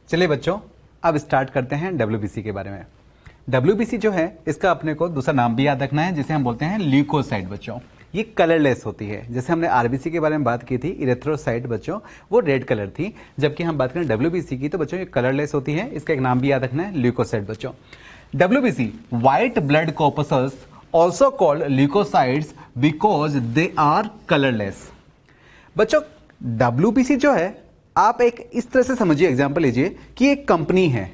चलिए बच्चों, अब स्टार्ट करते हैं डब्ल्यूबीसी के बारे में। डब्ल्यूबीसी जो है इसका अपने को दूसरा नाम भी याद रखना है, जिसे हम बोलते हैं ल्यूकोसाइट बच्चों। ये कलरलेस होती है। जैसे हमने आरबीसी के बारे में बात की थी, इरेथ्रोसाइट बच्चों, वो रेड कलर थी, जबकि हम बात करें डब्ल्यूबीसी की तो बच्चों ये कलरलेस होती है। इसका एक नाम भी याद रखना है, ल्यूकोसाइट बच्चों। WBC white blood corpuscles also called leukocytes because they are colourless. बच्चों डब्ल्यूबीसी जो है, आप एक इस तरह से समझिए, एग्जांपल लीजिए कि एक कंपनी है,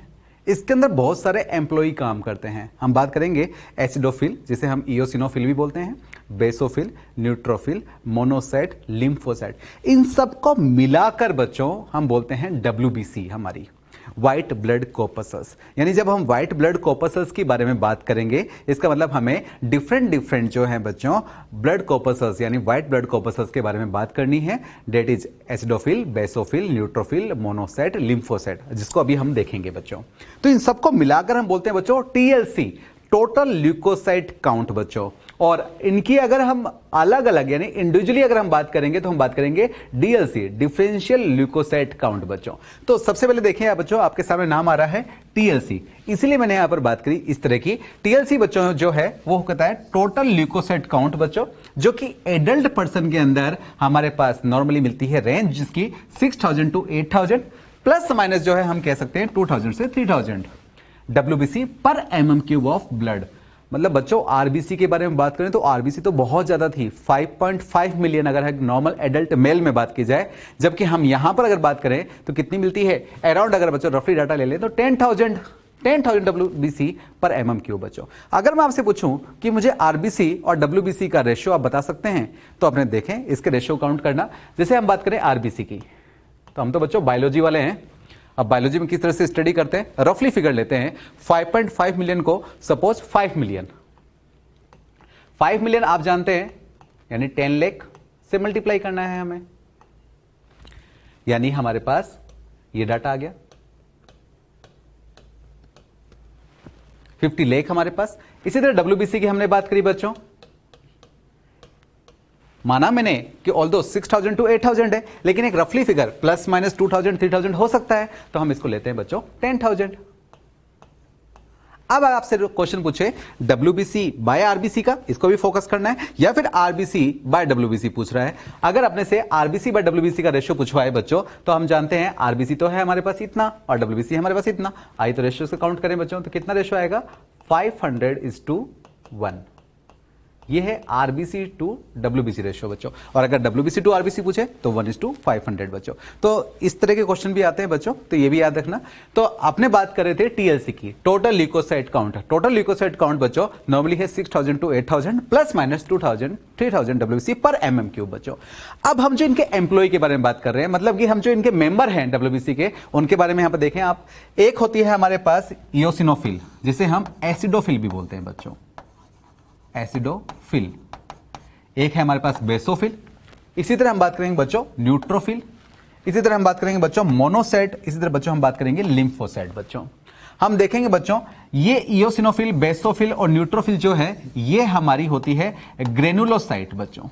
इसके अंदर बहुत सारे एम्प्लॉय काम करते हैं। हम बात करेंगे एसिडोफिल, जिसे हम इओसिनोफिल भी बोलते हैं, बेसोफिल, न्यूट्रोफिल, मोनोसाइट, लिम्फोसाइट, इन सबको मिलाकर बच्चों हम बोलते हैं डब्ल्यूबीसी, हमारी व्हाइट ब्लड कॉर्पसल्स। यानी जब हम व्हाइट ब्लड कॉर्पसल्स के बारे में बात करेंगे, इसका मतलब हमें डिफरेंट जो है बच्चों ब्लड कॉर्पसल्स यानी व्हाइट ब्लड कॉर्पसल्स के बारे में बात करनी है। That is acidophil, basophil, neutrophil, monocyte, lymphocyte, जिसको अभी हम देखेंगे बच्चों। तो इन सबको मिलाकर हम बोलते हैं बच्चों टीएलसी, टोटल ल्यूकोसाइट काउंट बच्चों। और इनकी अगर हम अलग अलग यानी इंडिविजुअली अगर हम बात करेंगे तो हम बात करेंगे डीएलसी, डिफरेंशियल ल्यूकोसाइट काउंट बच्चों। तो सबसे पहले देखिए बच्चों, आपके सामने नाम आ रहा है टीएलसी, इसलिए मैंने यहां पर बात करी इस तरह की। टीएलसी बच्चों जो है वो कहता है टोटल ल्यूकोसाइट काउंट बच्चों, जो कि एडल्ट पर्सन के अंदर हमारे पास नॉर्मली मिलती है रेंज जिसकी 6000 to 8000 प्लस माइनस जो है हम कह सकते हैं 2000 से 3000 डब्ल्यूबीसी पर एमएम क्यूब ऑफ ब्लड। मतलब बच्चों आरबीसी के बारे में बात करें तो आरबीसी तो बहुत ज्यादा थी, 5.5 मिलियन अगर है नॉर्मल एडल्ट मेल में बात की जाए, जबकि हम यहां पर अगर बात करें तो कितनी मिलती है अराउंड, अगर बच्चों रफली डाटा ले लें तो 10,000 डब्ल्यूबीसी पर एमएम क्यूब बच्चों। अगर मैं आपसे पूछूं कि मुझे आरबीसी और डब्ल्यूबीसी का रेशियो आप बता सकते हैं, तो आपने देखें इसके रेशियो काउंट करना। जैसे हम बात करें आरबीसी की, तो हम तो बच्चों बायोलॉजी वाले हैं। अब बायोलॉजी में किस तरह से स्टडी करते हैं, रफली फिगर लेते हैं, 5.5 मिलियन को सपोज 5 मिलियन, 5 मिलियन आप जानते हैं यानी 10 लाख से मल्टीप्लाई करना है हमें, यानी हमारे पास ये डाटा आ गया 50 लाख हमारे पास। इसी तरह डब्ल्यूबीसी की हमने बात करी बच्चों, माना मैंने कि ऑल्दो 6000 to 8000 है, लेकिन एक रफली फिगर प्लस माइनस 2000 3000 हो सकता है, तो हम इसको लेते हैं बच्चों 10,000। अब आपसे क्वेश्चन पूछे डब्ल्यूबीसी बाय आरबीसी का, इसको भी फोकस करना है, या फिर आरबीसी बाय डब्ल्यूबीसी पूछ रहा है। अगर अपने से आरबीसी बाय डब्ल्यूबीसी का रेशियो पूछवाए बच्चों, तो हम जानते हैं आरबीसी तो है हमारे पास इतना और डब्ल्यूबीसी हमारे पास इतना। आई तो रेशियो से काउंट करें बच्चों, तो कितना रेशियो आएगा 500:1। ये है आरबीसी टू डब्ल्यूबीसी रेशियो बच्चों। और अगर डब्ल्यूबीसी टू आरबीसी पूछे तो 1:500 बच्चों। तो इस तरह के क्वेश्चन भी आते हैं बच्चों, तो ये भी याद रखना। तो आपने बात कर रहे थे टीएलसी की, total leucocyte count. Total leucocyte count बच्चों नॉर्मली है 6000 to 8000 प्लस माइनस 2000 3000 डब्ल्यूबीसी पर एमएम क्यूब बच्चों। अब हम जो इनके एम्प्लॉय के बारे में बात कर रहे हैं, मतलब कि हम जो इनके मेंबर हैं डब्ल्यूबीसी के, उनके बारे में यहां पर देखें आप। एक होती है हमारे पास इओसिनोफिल, जिसे हम एसिडोफिल भी बोलते हैं बच्चों, एसिडोफिल। एक है हमारे पास बेसोफिल। इसी तरह हम बात करेंगे बच्चों न्यूट्रोफिल। इसी तरह हम बात करेंगे बच्चों मोनोसाइट। इसी तरह बच्चों हम बात करेंगे लिम्फोसाइट बच्चों। हम देखेंगे बच्चों ये इओसिनोफिल, बेसोफिल और न्यूट्रोफिल जो है ये हमारी होती है ग्रेनुलोसाइट बच्चों।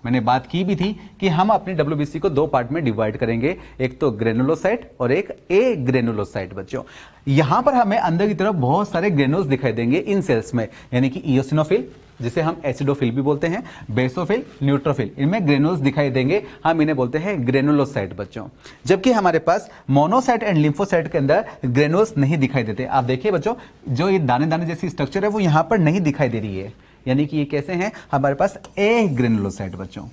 मैंने बात की भी थी कि हम अपने डब्ल्यूबीसी को दो पार्ट में डिवाइड करेंगे, एक तो ग्रेनुलोसाइट और एक ए ग्रेनुलोसाइट बच्चों। यहां पर हमें अंदर की तरफ बहुत सारे ग्रेनुल्स दिखाई देंगे इन सेल्स में, यानी कि इओसिनोफिल जिसे हम एसिडोफिल भी बोलते हैं, बेसोफिल, न्यूट्रोफिल, इनमें ग्रेनुल्स दिखाई देंगे, हम इन्हें बोलते हैं ग्रेनुलोसाइट बच्चों। जबकि हमारे पास मोनोसाइट एंड लिम्फोसाइट के अंदर ग्रेनुल्स नहीं दिखाई देते। आप देखिए बच्चों, जो ये दाने दाने जैसी स्ट्रक्चर है वो यहां पर नहीं दिखाई दे रही है, यानी कि ये कैसे हैं हमारे पास ए ग्रेनुलोसाइट बच्चों।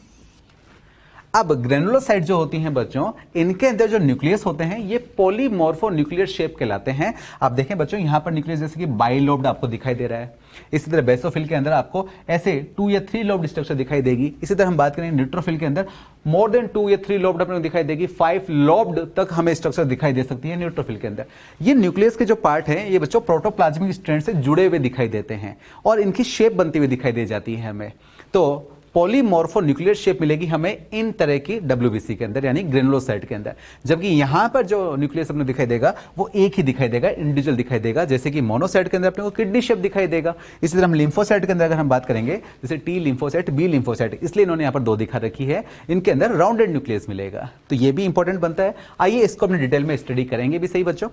अब ग्रेनुलोसाइट जो होती हैं बच्चों, इनके अंदर जो न्यूक्लियस होते हैं ये पॉलीमॉर्फो न्यूक्लियर शेप कहलाते हैं। आप देखें बच्चों यहां पर न्यूक्लियस जैसे कि बाइलोब्ड आपको दिखाई दे रहा है। इसी तरह बेसोफिल के अंदर आपको ऐसे 2 या 3 लोब्ड स्ट्रक्चर दिखाई देगी। इसी तरह हम बात करें न्यूट्रोफिल के अंदर मोर देन 2 या 3 लोब्ड अपने दिखाई देगी, 5 लोब्ड तक हमें स्ट्रक्चर दिखाई दे सकती है न्यूट्रोफिल के अंदर। ये न्यूक्लियस के जो पार्ट हैं ये बच्चों प्रोटोप्लाज्मिक स्ट्रैंड से जुड़े हुए दिखाई देते हैं और इनकी शेप बनती हुई दिखाई दे जाती है हमें। तो पॉलीमॉर्फो न्यूक्लियर शेप मिलेगी हमें इन तरह की WBC के अंदर, यानी ग्रेनुलोसाइट के अंदर। जबकि यहां पर जो न्यूक्लियस अपने दिखाई देगा वो एक ही दिखाई देगा, इंडिविजुअल दिखाई देगा। जैसे कि मोनोसाइट के अंदर अपने को किडनी शेप दिखाई देगा। इसी तरह हम लिम्फोसाइट के अंदर अगर हम बात करेंगे, जैसे T लिम्फोसाइट, B लिम्फोसाइट, इसलिए इन्होंने यहां पर 2 दिखा रखी है। इनके अंदर राउंडेड न्यूक्लियस मिलेगा, तो ये भी इंपॉर्टेंट बनता है। आइए इसको अपने डिटेल में स्टडी करेंगे भी सही बच्चों।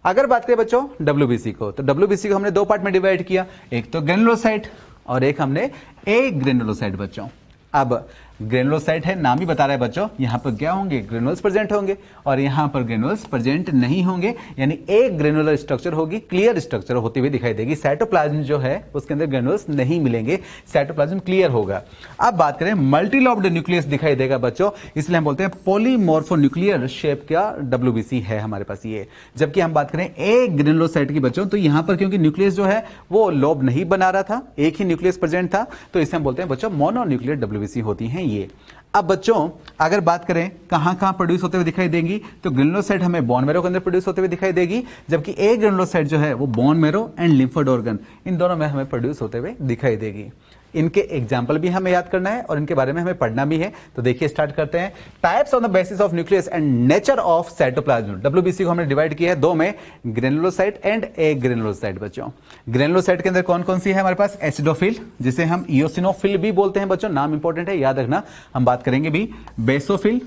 अगर बात करें बच्चों WBC को, तो WBC को हमने 2 पार्ट में डिवाइड किया, एक तो ग्रेनुलोसाइट और एक हमने ए ग्रेनुलोसाइट बच्चों। अब ग्रेनुलोसाइट है, नाम ही बता रहा है बच्चों, यहां पर क्या होंगे, ग्रेनुल्स प्रेजेंट होंगे और यहां पर ग्रेनुल्स प्रेजेंट नहीं होंगे, यानी एक ग्रेनुलर स्ट्रक्चर होगी, क्लियर स्ट्रक्चर होती हुई दिखाई देगी। साइटोप्लाज्म जो है उसके अंदर ग्रेनुल्स नहीं मिलेंगे, साइटोप्लाज्म क्लियर होगा। अब बात करें मल्टीलोब्ड न्यूक्लियस दिखाई देगा बच्चों, इसलिए हम बोलते हैं पॉलीमॉर्फो न्यूक्लियर शेप का WBC है हमारे पास ये। जबकि हम बात करें ए ग्रेनुलोसाइट की बच्चों, तो यहां पर क्योंकि न्यूक्लियस जो है वो लोब नहीं बना रहा था, एक ही न्यूक्लियस प्रेजेंट था, तो इसे हम बोलते हैं बच्चों मोनोन्यूक्लियर WBC होती हैं ये। अब बच्चों अगर बात करें कहां कहां प्रोड्यूस होते हुए दिखाई देंगी, तो ग्रेनुलोसाइट हमें बोन मैरो के अंदर प्रोड्यूस होते हुए दिखाई देगी, जबकि ए ग्रेनुलोसाइट जो है वो bone marrow and lymphoid organ, इन दोनों में हमें प्रोड्यूस होते हुए दिखाई देगी। इनके एग्जाम्पल भी हमें याद करना है और इनके बारे में हमें पढ़ना भी है। तो देखिए स्टार्ट करते हैं। Types on the basis of nucleus and nature of cytoplasm. WBC को हमने डिवाइड किया है 2 में, ग्रेनुलोसाइट एंड ए ग्रेनुलोसाइट बच्चों। ग्रेनुलोसाइट के अंदर कौन कौन सी है हमारे पास, एसिडोफिल, जिसे हम इओसिनोफिल भी बोलते हैं बच्चों, नाम इंपॉर्टेंट है याद रखना। हम बात करेंगे भी बेसोफिल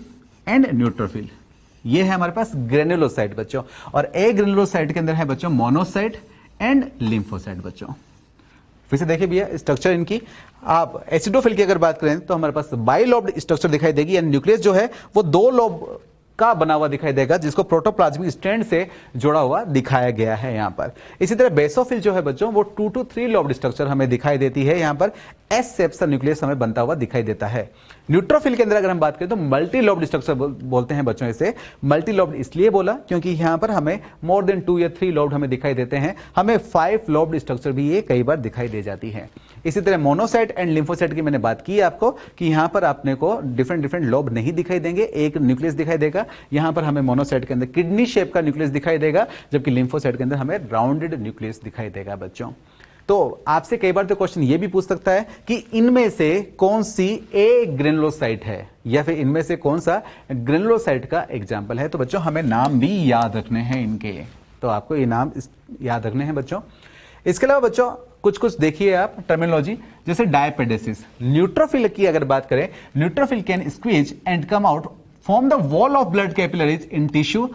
एंड न्यूट्रोफिल, ये है हमारे पास ग्रेनुलोसाइट बच्चों। और ए ग्रेनुलोसाइट के अंदर है बच्चों मोनोसाइट एंड लिम्फोसाइट बच्चों। फिर से देखिए भैया स्ट्रक्चर इनकी, आप एसिडोफिल की अगर बात करें तो हमारे पास बाइलोब्ड स्ट्रक्चर दिखाई देगी, यानी न्यूक्लियस जो है वो 2 लोब का बना हुआ दिखाई देगा, जिसको प्रोटोप्लाज्मिक स्ट्रैंड से जुड़ा हुआ दिखाया गया है यहां पर। इसी तरह बेसोफिल जो है बच्चों वो 2 to 3 लोब्ड स्ट्रक्चर हमें दिखाई देती है, यहां पर एस शेप सा न्यूक्लियस हमें बनता हुआ दिखाई देता है। न्यूट्रोफिल के अंदर अगर हम बात करें तो मल्टी लोब्ड स्ट्रक्चर बोलते हैं बच्चों इसे। मल्टी लोब्ड इसलिए बोला क्योंकि यहां पर हमें मोर देन 2 या 3 लोब्ड हमें दिखाई देते हैं, हमें 5 लोब्ड स्ट्रक्चर भी ये कई बार दिखाई दे जाती है। इसी तरह मोनोसाइट एंड लिम्फोसाइट की मैंने बात की आपको कि यहां पर आपने को डिफरेंट लोब नहीं दिखाई देंगे, एक न्यूक्लियस दिखाई देगा। यहां पर हमें मोनोसाइट के अंदर किडनी शेप का न्यूक्लियस दिखाई देगा, जबकि लिम्फोसाइट के अंदर हमें राउंडेड न्यूक्लियस दिखाई देगा बच्चों। तो आपसे कई बार तो क्वेश्चन ये भी पूछ सकता है कि इनमें से कौन सी ए ग्रेनुलोसाइट है, या फिर इनमें से कौन सा ग्रेनुलोसाइट का एग्जाम्पल है। तो बच्चों हमें नाम भी याद रखने हैं इनके, तो आपको ये नाम याद रखने हैं बच्चों। इसके अलावा बच्चों कुछ देखिए आप टर्मिनोलॉजी, जैसे डायपेडेसिस। न्यूट्रोफिल की अगर बात करें, neutrophil can squeeze and come out from the wall of blood capillaries in tissue,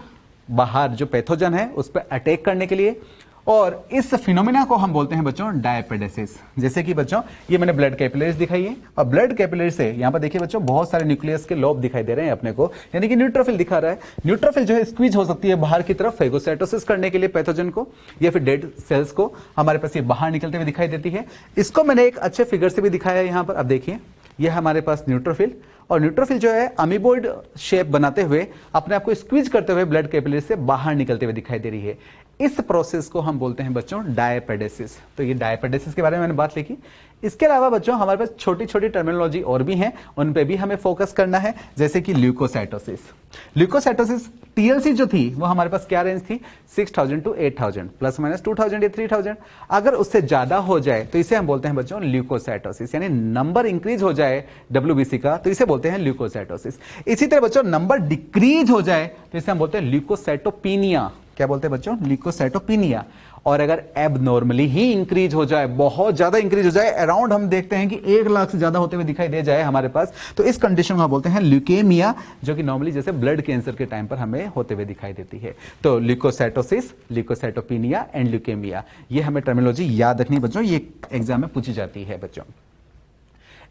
बाहर जो पैथोजन है उस पर अटैक करने के लिए, और इस फिनोमिना को हम बोलते हैं बच्चों डायपेडेसिस। जैसे कि बच्चों ये मैंने ब्लड कैपिलरीज दिखाई है, और ब्लड कैपिलरी से यहां पर देखिए बच्चों बहुत सारे न्यूक्लियस के लोब दिखाई दे रहे हैं अपने को, यानी कि न्यूट्रोफिल दिखा रहा है। न्यूट्रोफिल जो है स्क्वीज हो सकती है बाहर की तरफ फेगोसाइटोसिस करने के लिए पैथोजन को, या फिर डेड सेल्स को हमारे पास ये बाहर निकलते हुए दिखाई देती है। इसको मैंने एक अच्छे फिगर से भी दिखाया है यहां पर। अब देखिए यह हमारे पास न्यूट्रोफिल, और न्यूट्रोफिल जो है अमीबोइड शेप बनाते हुए अपने आप को स्क्वीज करते हुए ब्लड कैपिलरी से बाहर निकलते हुए दिखाई दे रही है। इस प्रोसेस को हम बोलते हैं बच्चों डायपेडेसिस। तो ये डायपेडेसिस के बारे में मैंने बात लिखी। इसके अलावा बच्चों हमारे पास छोटी छोटी टर्मिनोलॉजी और भी हैं, उन पे भी हमें फोकस करना है, जैसे कि ल्यूकोसाइटोसिस। ल्यूकोसाइटोसिस टीएलसी जो थी वो हमारे पास क्या रेंज थी, 6000 to 8000, प्लस माइनस 2000 या 3000। अगर उससे ज्यादा हो जाए तो इसे हम बोलते हैं बच्चों ल्यूकोसाइटोसिस, यानी नंबर इंक्रीज हो जाए WBC का तो इसे बोलते हैं ल्यूकोसाइटोसिस। इसी तरह बच्चों नंबर डिक्रीज हो जाए तो इसे हम बोलते हैं ल्यूकोसाइटोपिनिया। क्या बोलते हैं बच्चों, ल्यूकोसाइटोपिनिया। और अगर एबनॉर्मली ही इंक्रीज हो जाए, बहुत ज्यादा इंक्रीज हो जाए, अराउंड हम देखते हैं कि 1 लाख से ज्यादा होते हुए दिखाई दे जाए हमारे पास, तो इस कंडीशन को हम बोलते हैं ल्यूकेमिया, जो कि नॉर्मली जैसे ब्लड कैंसर के टाइम पर हमें होते हुए दिखाई देती है। तो ल्यूकोसाइटोसिस, ल्यूकोसाइटोपिनिया एंड ल्यूकेमिया, ये हमें टर्मिनोलॉजी याद रखनी बच्चों, ये एग्जाम में पूछी जाती है बच्चों।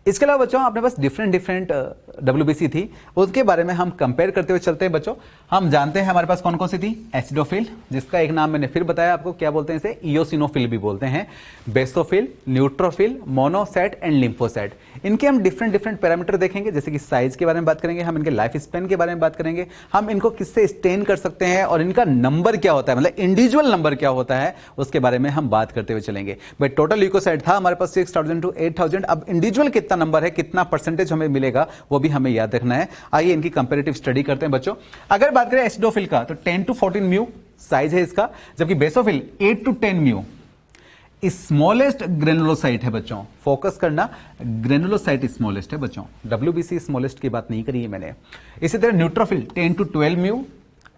इसके अलावा बच्चों अपने पास डिफरेंट WBC थी, उसके बारे में हम कंपेयर करते हुए चलते हैं बच्चों। हम जानते हैं हमारे पास कौन कौन सी थी, एसिडोफिल, जिसका एक नाम मैंने फिर बताया आपको, क्या बोलते हैं इसे, इओसिनोफिल भी बोलते हैं, basophil, neutrophil, monocyte and lymphocyte. इनके हम डिफरेंट पैरामीटर देखेंगे, जैसे कि साइज के बारे में बात करेंगे, हम इनके लाइफ स्पेन के बारे में बात करेंगे, हम इनको किससे स्टेन कर सकते हैं और इनका नंबर क्या होता है, मतलब इंडिविजुअल नंबर क्या होता है, उसके बारे में हम बात करते हुए चलेंगे। भाई टोटल ल्यूकोसाइट था हमारे पास 6000 to 8000, अब इंडिविजुअल कितना नंबर है, कितना परसेंटेज हमें मिलेगा, वो भी हमें याद रखना है। आइए इनकी कंपैरेटिव स्टडी करते हैं बच्चों। अगर बात करें एसिडोफिल का तो 10 to 14 म्यू साइज है इसका, जबकि basophil 8 to 10 mu. Smallest granulocyte है बच्चों, फोकस करना, ग्रेनुलोसाइट स्मॉलेस्ट है बच्चों, डब्ल्यूबीसी स्मॉलेस्ट की बात नहीं करी है मैंने। इसी तरह न्यूट्रोफिल 10 to 12 म्यू,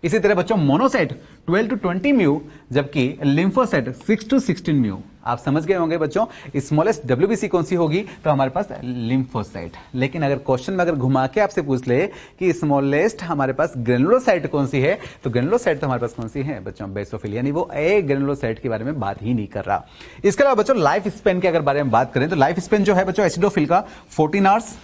इसी तरह बच्चों मोनोसाइट 12 to 20 म्यू, जबकि लिम्फोसाइट 6 to 16 म्यू। आप समझ गए होंगे बच्चों स्मॉलेस्ट डब्ल्यूबीसी कौन सी होगी, तो हमारे पास लिम्फोसाइट। लेकिन अगर क्वेश्चन में अगर घुमा के आपसे पूछ ले कि स्मॉलेस्ट हमारे पास ग्रेनुलोसाइट कौन सी है, तो ग्रेनुलोसाइट तो हमारे पास कौन सी है बच्चों, बेसोफिल, यानी वो ए ग्रेनुलोसाइट के बारे में बात ही नहीं कर रहा। इसके अलावा बच्चों लाइफ स्पेन के अगर बारे में बात करें तो लाइफ स्पेन जो है बच्चों एसिडोफिल का 14 आवर्स,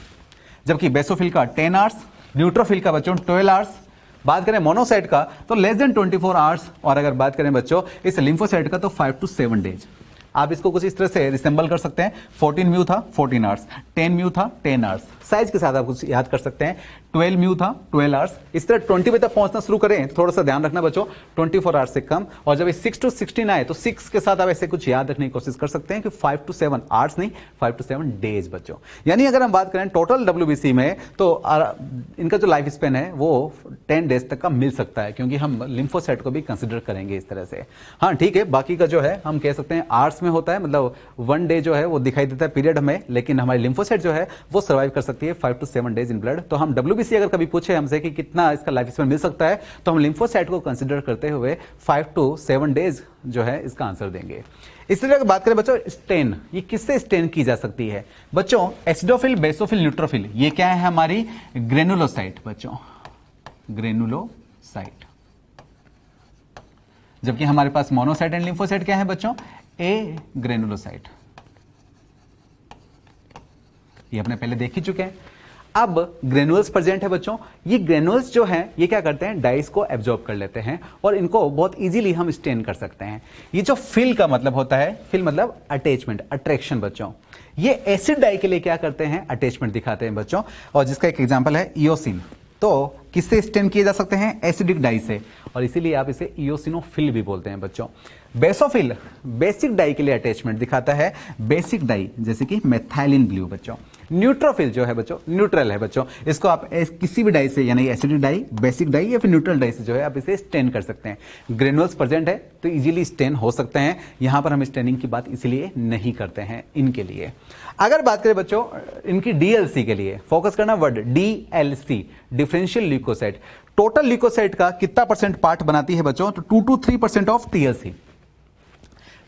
जबकि बेसोफिल का 10 आवर्स, न्यूट्रोफिल का बच्चों 12 आवर्स। बात करें मोनोसाइट का तो लेस देन 24 आवर्स, और अगर बात करें बच्चों इस लिम्फोसाइट का तो 5 to 7 डेज। आप इसको कुछ इस तरह से रिसेंबल कर सकते हैं, 14 म्यू था 14 आवर्स, 10 म्यू था 10 आवर्स, साइज के साथ आप कुछ याद कर सकते हैं, 12 म्यू था 12 आवर्स। इस तरह 20 पे तक पहुंचना शुरू करें तो थोड़ा सा ध्यान रखना बच्चों 24 आवर्स से कम, और जब 6 to 16 आए तो 6 के साथ आप ऐसे कुछ याद रखने की कोशिश कर सकते हैं कि 5 to 7 आवर्स नहीं, 5 to 7 डेज बच्चों। यानी अगर हम बात करें टोटल डब्ल्यूबीसी में तो इनका जो लाइफ स्पेन है वो 10 डेज तक का मिल सकता है, क्योंकि हम लिम्फोसाइट को भी कंसिडर करेंगे इस तरह से। हाँ ठीक है, बाकी का जो है हम कह सकते हैं आवर्स में होता है, मतलब 1 डे जो है वो दिखाई देता है पीरियड हमें, लेकिन हमारी लिम्फोसाइट जो है वो सर्वाइव कर सकती है 5 to 7 डेज इन ब्लड। तो हम डब्ल्यूबीसी अगर कभी पूछे हमसे कि कितना इसका लाइफ स्पेन मिल सकता है, तो हम लिम्फोसाइट को कंसिडर करते हुए 5 to 7 डेज जो है इसका आंसर देंगे। इस तरह अगर बात करें बच्चों स्टेन, ये किससे स्टेन की जा सकती है बच्चों, एसिडोफिल, बेसोफिल, न्यूट्रोफिल, ये क्या है हमारी ग्रेनुलोसाइट बच्चों, ग्रेनुलोसाइट। जबकि हमारे पास मोनोसाइट एंड लिम्फोसाइट क्या है बच्चों, ए ग्रेनुलोसाइट। ये अपने पहले देख ही चुके हैं। अब ग्रेनुल्स प्रेजेंट है बच्चों, ये ग्रेनुल्स जो हैं ये क्या करते हैं, डाइस को एब्जॉर्ब कर लेते हैं और इनको बहुत इजीली हम स्टेन कर सकते हैं। ये जो फिल का मतलब होता है, फिल मतलब अटैचमेंट, अट्रैक्शन बच्चों, ये एसिड डाई के लिए क्या करते हैं, अटैचमेंट दिखाते हैं बच्चों, और जिसका एक एग्जांपल है इयोसिन। तो किससे स्टेन किए जा सकते हैं, एसिडिक डाई से, और इसीलिए आप इसे इयोसिनोफिल भी बोलते हैं बच्चों। बेसोफिल बेसिक डाई के लिए अटैचमेंट दिखाता है, बेसिक डाई जैसे कि मेथाइलिन ब्लू बच्चों। न्यूट्रोफिल जो है बच्चों न्यूट्रल है बच्चों, इसको आप किसी भी डाई से, यानी एसिडिक डाई, बेसिक डाई या फिर न्यूट्रल डाई से जो है आप इसे स्टेन कर सकते हैं। ग्रेनुल्स प्रेजेंट है तो इजीली स्टेन हो सकते हैं, यहां पर हम स्टेनिंग की बात इसीलिए नहीं करते हैं इनके लिए। अगर बात करें बच्चों इनकी डीएलसी के लिए, फोकस करना word DLC, differential leukocyte, total leukocyte का कितना परसेंट पार्ट बनाती है बच्चों, तो 2 to 3% ऑफ टीएलसी।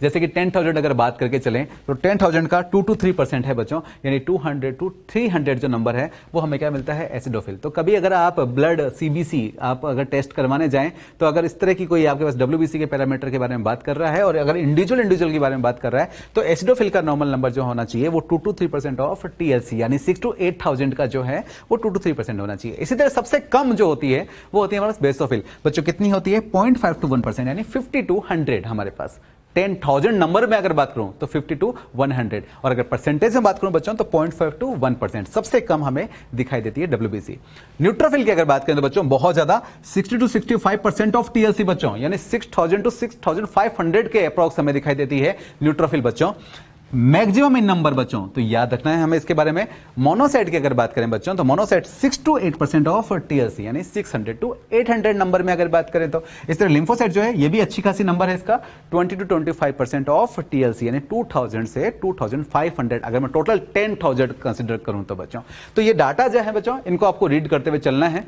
जैसे कि 10,000 अगर बात करके चलें तो 10,000 का 2 to 3% है बच्चों, यानी 200 to 300 जो नंबर है वो हमें क्या मिलता है, एसिडोफिल। तो कभी अगर आप ब्लड सीबीसी आप अगर टेस्ट करवाने जाएं तो अगर इस तरह की कोई आपके पास डब्ल्यूबीसी के पैरामीटर के बारे में बात कर रहा है और अगर इंडिविजुअल के बारे में बात कर रहा है, तो एसिडोफिल का नॉर्मल नंबर जो होना चाहिए वो 2 to 3% ऑफ टीएलसी, यानी 6 to 8,000 का जो है वो 2 to 3% होना चाहिए। इसी तरह सबसे कम जो होती है वो होती है हमारे पास बेसोफिल बच्चों, कितनी होती है, 0.5 to 1%, यानी 50 to 100 हमारे पास। 10,000 नंबर में अगर बात करूं तो 50 to 100, और अगर परसेंटेज में बात करूं बच्चों तो 0.5 to 1%, सबसे कम हमें दिखाई देती है डब्ल्यूबीसी। न्यूट्रोफिल की अगर बात करें तो बच्चों बहुत ज्यादा 60 to 65% ऑफ टीएलसी बच्चों, यानी 6,000 to 6,500 के अप्रॉक्स हमें दिखाई देती है न्यूट्रोफिल बच्चों। मैक्सिमम इन नंबर बच्चों, तो याद रखना है हमें इसके बारे में। मोनोसाइट की अगर बात करें बच्चों तो मोनोसाइट 6 to 8% ऑफ टीएलसी, यानी 600 to 800 नंबर में अगर बात करें तो। इस तरह लिम्फोसाइट जो है ये भी अच्छी खासी नंबर है इसका, 20 to 25% ऑफ टीएलसी, यानी 2000 से 2500, अगर मैं टोटल 10,000 कंसिडर करूं तो बच्चों। तो ये डाटा जो है बच्चों इनको आपको रीड करते हुए चलना है।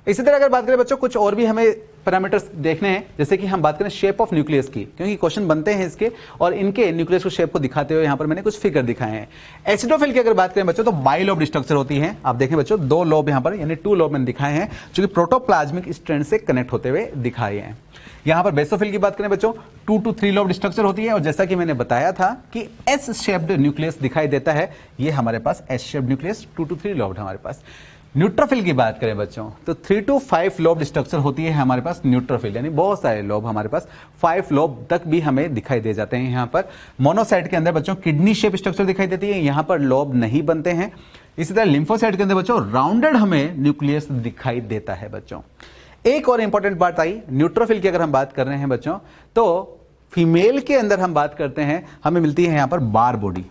इसी तरह अगर बात करें बच्चों कुछ और भी हमें पैरामीटर्स देखने हैं, जैसे कि हम बात करें शेप ऑफ न्यूक्लियस की, क्योंकि क्वेश्चन बनते हैं इसके, और इनके न्यूक्लियस को शेप को दिखाते हुए यहां पर मैंने कुछ फिगर दिखाए हैं। एसिडोफिल की अगर बात करें बच्चों तो बाइलोब स्ट्रक्चर होती है, आप देखें बच्चों 2 लोब यहां पर, यानी 2 लोब मैंने दिखाए हैं जो कि प्रोटोप्लाज्मिक स्ट्रैंड से कनेक्ट होते हुए दिखाए हैं। यहां पर बेसोफिल की बात करें बच्चों 2 to 3 लोब स्ट्रक्चर होती है, और जैसा कि मैंने बताया था कि एस शेप्ड न्यूक्लियस दिखाई देता है, ये हमारे पास S shaped nucleus 2 to 3 lobe हमारे पास। न्यूट्रोफिल की बात करें बच्चों तो 3 to 5 लोब स्ट्रक्चर होती है हमारे पास न्यूट्रोफिल, यानी बहुत सारे लोब हमारे पास, 5 लोब तक भी हमें दिखाई दे जाते हैं यहां पर। मोनोसाइट के अंदर बच्चों किडनी शेप स्ट्रक्चर दिखाई देती है, यहां पर लोब नहीं बनते हैं। इसी तरह लिम्फोसाइट के अंदर बच्चों राउंडेड हमें न्यूक्लियस दिखाई देता है बच्चों। एक और इंपॉर्टेंट बात आई, न्यूट्रोफिल की अगर हम बात कर रहे हैं बच्चों तो फीमेल के अंदर हम बात करते हैं, हमें मिलती है यहां पर बार बॉडी,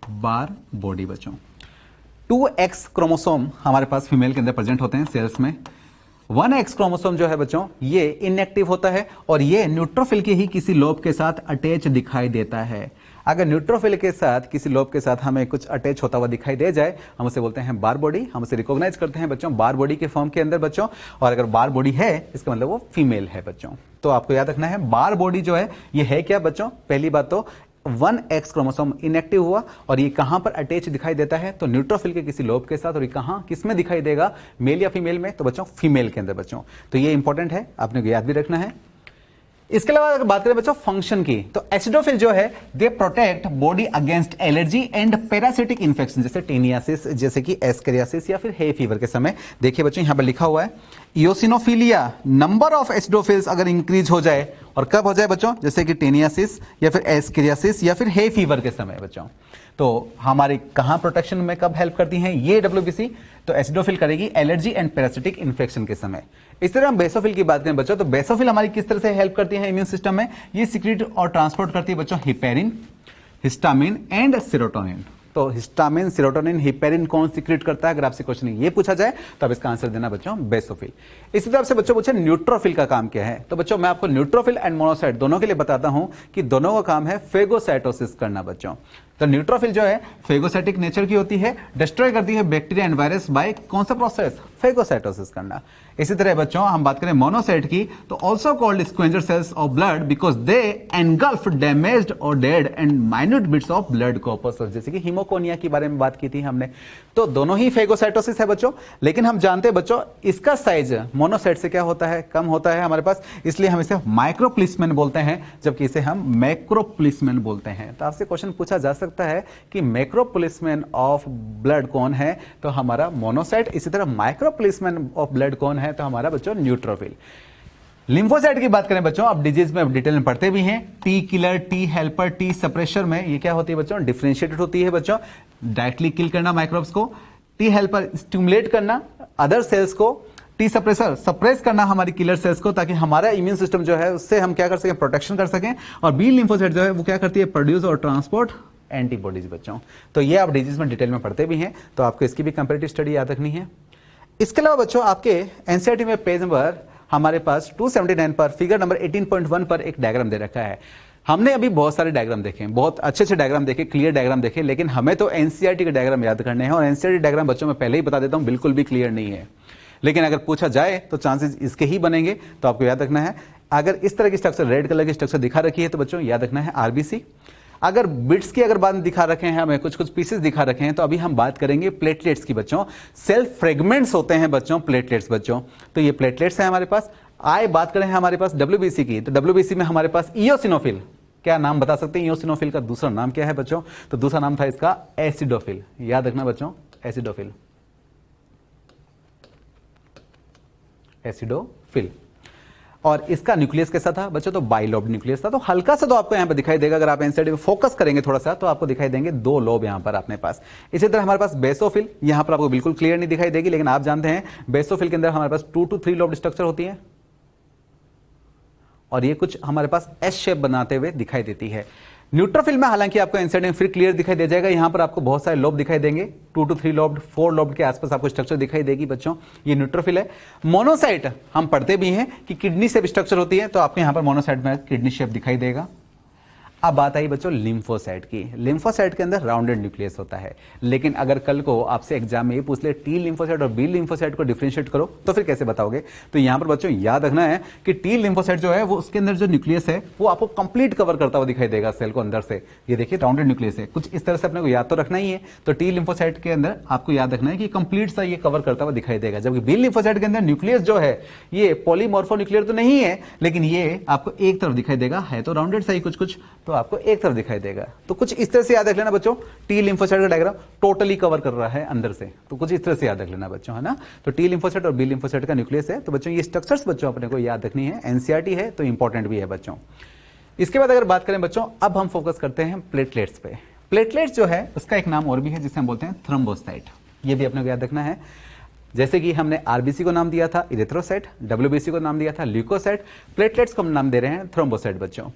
बार बॉडी बच्चों। 2X क्रोमोसोम हमारे पास फीमेल के अंदर प्रेजेंट होते हैं सेल्स में, 1X क्रोमोसोम जो है बच्चों ये इनएक्टिव होता है और ये न्यूट्रोफिल के ही किसी लोब के साथ अटैच दिखाई देता है। अगर न्यूट्रोफिल के साथ किसी लोब के साथ हमें कुछ अटैच होता हुआ दिखाई दे जाए, हम उसे बोलते हैं बार बॉडी। हम उसे रिकॉग्नाइज करते हैं बच्चों बार बॉडी के फॉर्म के अंदर बच्चों। और अगर बार बॉडी है इसका मतलब वो फीमेल है बच्चों। तो आपको याद रखना है बार बॉडी जो है ये है क्या बच्चों। पहली बात तो 1X क्रोमोसोम इनएक्टिव हुआ और ये कहां पर अटैच दिखाई देता है, तो न्यूट्रोफिल के किसी लोब के साथ। और ये कहां किस में दिखाई देगा, मेल या फीमेल में, तो बच्चों फीमेल के अंदर बच्चों। तो ये इंपॉर्टेंट है, आपने याद भी रखना है। इसके अलावा अगर बात करें बच्चों फंक्शन की, तो एसिडोफिल जो है they protect body against allergy and parasitic infection, जैसे टेनियासिस, जैसे कि एस्केरियासिस या फिर हे फीवर के समय। देखिए बच्चों यहां पर लिखा हुआ है इयोसिनोफिलिया, नंबर ऑफ एसिडोफिल्स अगर इंक्रीज हो जाए, और कब हो जाए बच्चों, जैसे कि टेनियासिस या फिर एस्केरियासिस या फिर हे फीवर के समय बच्चों। तो हमारी कहां प्रोटेक्शन में कब हेल्प करती हैं ये डब्ल्यूबीसी, तो एसिडोफिल करेगी एलर्जी एंड पैरासिटिक इंफेक्शन के समय। इस तरह हम बेसोफिल की बात करें बच्चों, तो बेसोफिल हमारी किस तरह से हेल्प करती है इम्यून सिस्टम में, ये सीक्रेट और ट्रांसपोर्ट करती है बच्चों हिपेरिन, हिस्टामिन एंड सेरोटोनिन। तो हिस्टामिन, सेरोटोनिन, हिपेरिन कौन सीक्रेट करता है, अगर आपसे क्वेश्चन ये पूछा जाए तो अब इसका आंसर देना बच्चों बेसोफिल। इसी तरह से बच्चों पूछे न्यूट्रोफिल का काम क्या है, तो बच्चों मैं आपको न्यूट्रोफिल एंड मोनोसाइट दोनों के लिए बताता हूं कि दोनों का काम है फेगोसाइटोसिस करना बच्चों। तो न्यूट्रोफिल जो है फेगोसाइटिक नेचर की होती है, डिस्ट्रॉय करती है बैक्टीरिया एंड वायरस बाय कौन सा प्रोसेस, फेगोसाइटोसिस करना। इसी तरह बच्चों हम बात करें मोनोसाइट की, तो also called scavenger cells of blood because they engulf damaged और dead and minute bits of blood corpus, जैसे कि हीमोकोनिया के बारे में बात की थी हमने। तो दोनों ही फेगोसाइटोसिस है बच्चों, लेकिन हम जानते हैं बच्चों इसका साइज मोनोसाइट से क्या होता है, कम होता है हमारे पास, इसलिए हम इसे माइक्रोप्लिस्मेन बोलते हैं, जबकि इसे हम मैक्रोप्लिस्मेन बोलते हैं। तो आपसे क्वेश्चन पूछा जा सकता है कि मैक्रोप्लिस्मेन ऑफ ब्लड कौन है, तो हमारा मोनोसाइट। इसी तरह माइक्रोप्लिस्मेन ऑफ ब्लड कौन है, तो हमारा बच्चों न्यूट्रोफिल। लिम्फोसाइट की बात करें बच्चों, अब डिजीज में डिटेल में पढ़ते भी हैं, T killer, T helper, T suppressor में ये क्या होती है बच्चों, डिफरेंशिएटेड होती है बच्चों। डायरेक्टली किल करना माइक्रोब्स को, टी हेल्पर स्टिमुलेट करना अदर सेल्स को, टी सप्रेसर सप्रेस करना हमारी किलर सेल्स को, ताकि हमारा इम्यून सिस्टम जो है उससे हम क्या कर सकें, प्रोटेक्शन कर सकें। और बी लिम्फोसाइट जो है वो क्या करती है, प्रोड्यूस और ट्रांसपोर्ट एंटीबॉडीज बच्चों। तो ये आप डिजीज में डिटेल में पढ़ते भी हैं, तो आपको इसकी भी कंपैरेटिव स्टडी याद रखनी है। इसके अलावा बच्चों आपके एनसीईआरटी में पेज नंबर हमारे पास 279 पर फिगर नंबर 18.1 पर एक डायग्राम दे रखा है। हमने अभी बहुत सारे डायग्राम देखे, बहुत अच्छे अच्छे डायग्राम देखे, क्लियर डायग्राम देखे, लेकिन हमें तो एनसीईआरटी के डायग्राम याद करने हैं। और एनसीईआरटी डायग्राम बच्चों मैं पहले ही बता देता हूं बिल्कुल भी क्लियर नहीं है, लेकिन अगर पूछा जाए तो चांसेस इसके ही बनेंगे। तो आपको याद रखना है, अगर इस तरह की स्ट्रक्चर रेड कलर की स्ट्रक्चर दिखा रखी है तो बच्चों याद रखना है आरबीसी। अगर बिट्स की अगर बात दिखा रखे हैं, हमें कुछ कुछ पीसेस दिखा रखे हैं, तो अभी हम बात करेंगे प्लेटलेट्स की बच्चों। सेल फ्रेगमेंट्स होते हैं बच्चों प्लेटलेट्स बच्चों, तो ये प्लेटलेट्स हैं हमारे पास। आए बात करें हमारे पास डब्ल्यूबीसी की, तो डब्ल्यूबीसी में हमारे पास इयोसिनोफिल, क्या नाम बता सकते हैं इयोसिनोफिल का दूसरा नाम क्या है बच्चों, तो दूसरा नाम था इसका एसिडोफिल। याद रखना बच्चों एसिडोफिल, एसिडोफिल। और इसका न्यूक्लियस कैसा था बच्चों, तो बाइलोब न्यूक्लियस था। तो हल्का सा तो आपको यहां पर दिखाई देगा, अगर आप एनसीईआरटी में फोकस करेंगे थोड़ा सा तो आपको दिखाई देंगे 2 लोब यहां पर अपने पास। इसी तरह हमारे पास बेसोफिल, यहां पर आपको बिल्कुल क्लियर नहीं दिखाई देगी, लेकिन आप जानते हैं बेसोफिल के अंदर हमारे पास 2 to 3 लोब स्ट्रक्चर होती है, और ये कुछ हमारे पास एस शेप बनाते हुए दिखाई देती है। न्यूट्रोफिल में हालांकि आपको एनसीईआरटी में फिर क्लियर दिखाई दे जाएगा, यहां पर आपको बहुत सारे लोब दिखाई देंगे, 2 to 3 लोब, 4 लोब के आसपास आपको स्ट्रक्चर दिखाई देगी बच्चों, ये न्यूट्रोफिल है। मोनोसाइट हम पढ़ते भी हैं कि किडनी शेप स्ट्रक्चर होती है, तो आपको यहां पर मोनोसाइट में किडनी शेप दिखाई देगा। अब बात आई बच्चों लिम्फोसाइट की। लिम्फोसाइट के अंदर राउंडेड न्यूक्लियस होता है, लेकिन अगर कल को आपसे एग्जाम में ये पूछ ले टी लिम्फोसाइट और बी लिम्फोसाइट को डिफरेंशिएट करो, तो फिर कैसे बताओगे। तो यहां पर बच्चों याद रखना है कि टी लिम्फोसाइट जो है वो उसके अंदर जो न्यूक्लियस है वो आपको कंप्लीट कवर करता हुआ दिखाई देगा सेल को अंदर से। ये देखिए राउंडेड न्यूक्लियस है, कुछ इस तरह से अपने को याद तो रखना ही है। तो टी लिम्फोसाइट के अंदर आपको याद रखना है कि कंप्लीट सा ये कवर करता हुआ दिखाई देगा, जबकि बी लिम्फोसाइट के अंदर न्यूक्लियस जो है ये पॉलीमॉर्फो न्यूक्लियर तो नहीं है, लेकिन ये आपको एक तरफ दिखाई देगा, है तो राउंडेड सा ही कुछ कुछ, तो आपको एक तरफ दिखाई देगा। तो कुछ इस तरह से याद रख लेना बच्चों, टी लिम्फोसाइट का डायग्राम टोटली कवर कर रहा है अंदर से, तो कुछ इस तरह से याद रख लेना बच्चों, है ना। तो टी लिम्फोसाइट और बी लिम्फोसाइट का न्यूक्लियस है, तो बच्चों ये स्ट्रक्चर्स बच्चों अपने को याद रखनी है, एनसीईआरटी है तो इंपॉर्टेंट भी है बच्चों। इसके बाद अगर बात करें बच्चों, अब हम फोकस करते हैं प्लेटलेट्स पे। प्लेटलेट्स जो है उसका एक नाम और भी है जिसे हम बोलते हैं थ्रोम्बोसाइट, ये भी अपने को याद रखना है। जैसे कि हमने आरबीसी को नाम दिया था इरिथ्रोसाइट, डब्ल्यूबीसी को नाम दिया था ल्यूकोसाइट, प्लेटलेट्स को हम नाम दे रहे हैं थ्रोम्बोसाइट बच्चों।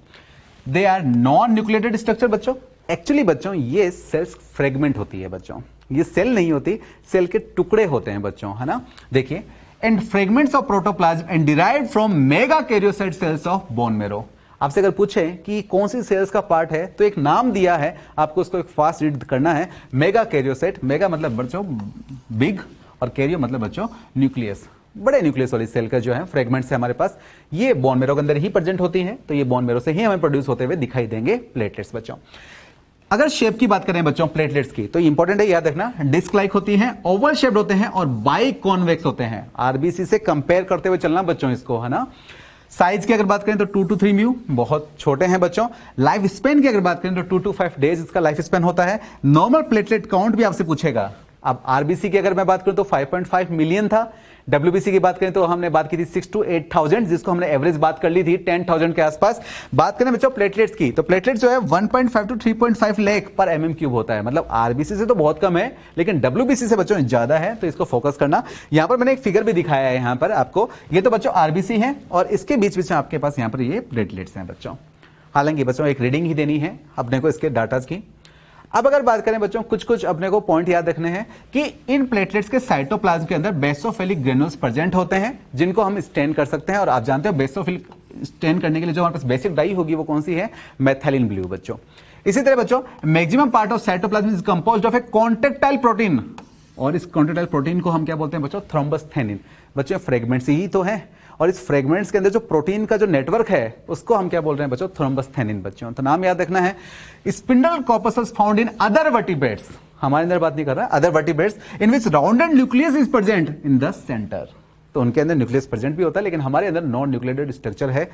They are non nucleated structure बच्चों। एक्चुअली बच्चों ये सेल्स फ्रेगमेंट होती है बच्चों, ये सेल नहीं होती, सेल के टुकड़े होते हैं बच्चों, है ना। देखिए and fragments of protoplasm and derived from megakaryocyte cells of bone marrow. आपसे अगर पूछे कि कौन सी सेल्स का पार्ट है तो एक नाम दिया है, आपको उसको एक फास्ट रीड करना है, मेगा कैरियोसाइट। मेगा मतलब बच्चों बिग और कैरियो मतलब बच्चों न्यूक्लियस, बड़े न्यूक्लियस वाली सेल का जो है फ्रेगमेंट्स है हमारे पास, ये बोन मेरो के अंदर ही प्रेजेंट होती है। तो ये बोन मेरो से ही हमें प्रोड्यूस होते हुए दिखाई देंगे प्लेटलेट्स बच्चों। अगर शेप की बात करें बच्चों प्लेटलेट्स की, तो इंपॉर्टेंट है याद रखना, डिस्क लाइक होती हैं, ओवल शेप्ड होते हैं और बाई कॉन्वेक्स होते हैं। आरबीसी से कंपेयर करते हुए चलना बच्चों इसको, है ना। साइज की अगर बात करें तो 2 to 3 म्यू, बहुत छोटे हैं बच्चों। लाइफ स्पेन की अगर बात करें तो 2 to 5 डेज इसका लाइफ स्पेन होता है। नॉर्मल प्लेटलेट काउंट भी आपसे पूछेगा। अब आरबीसी की अगर मैं बात करूं तो 5.5 मिलियन था। डब्ल्यूबीसी की बात करें तो हमने बात की थी 6 to 8,000, जिसको हमने एवरेज बात कर ली थी 10,000 के आसपास। बात करें बच्चों प्लेटलेट्स की, तो प्लेटलेट्स जो है 1.5 to 3.5 लाख पर एमएम क्यूब होता है। मतलब आरबीसी से तो बहुत कम है, लेकिन डब्ल्यूबीसी से बच्चों ज्यादा है, तो इसको फोकस करना। यहां पर मैंने एक फिगर भी दिखाया है यहां पर आपको, ये तो बच्चों आरबीसी है और इसके बीच बीच में आपके पास यहां पर ये प्लेटलेट्स हैं बच्चों। हालांकि बच्चों एक रीडिंग ही देनी है अपने को इसके डाटाज की। अब अगर बात करें बच्चों कुछ अपने को पॉइंट याद रखने हैं कि इन प्लेटलेट्स के साइटोप्लाज्म के अंदर बेसोफिलिक ग्रेन्यूल्स प्रेजेंट होते हैं, जिनको हम स्टेन कर सकते हैं। और आप जानते हो बेसोफिलिक स्टेन करने के लिए जो हमारे पास बेसिक डाई होगी वो कौन सी है, मेथिलीन ब्लू बच्चों। इसी तरह बच्चों maximum part of cytoplasm is composed of A contractile protein, और इस कॉन्ट्रेक्टाइल प्रोटीन को हम क्या बोलते हैं बच्चों, थ्रोम्बस्थेनिन। बच्चों फ्रेगमेंट्स ही तो है, और इस फ्रेगमेंट्स के अंदर जो प्रोटीन का जो नेटवर्क है उसको हम क्या बोल रहे हैं बच्चों, थ्रोम्बस्थेनिन बच्चों। तो नाम याद रखना है। Spindle corpus found in other vertebrates, हमारे अंदर बात नहीं कर रहा, other vertebrates in which rounded nucleus is present in the centre. तो उनके अंदर न्यूक्लियस प्रेजेंट भी होता है, लेकिन हमारे अंदर नॉन न्यूक्लियेटेड स्ट्रक्चर है।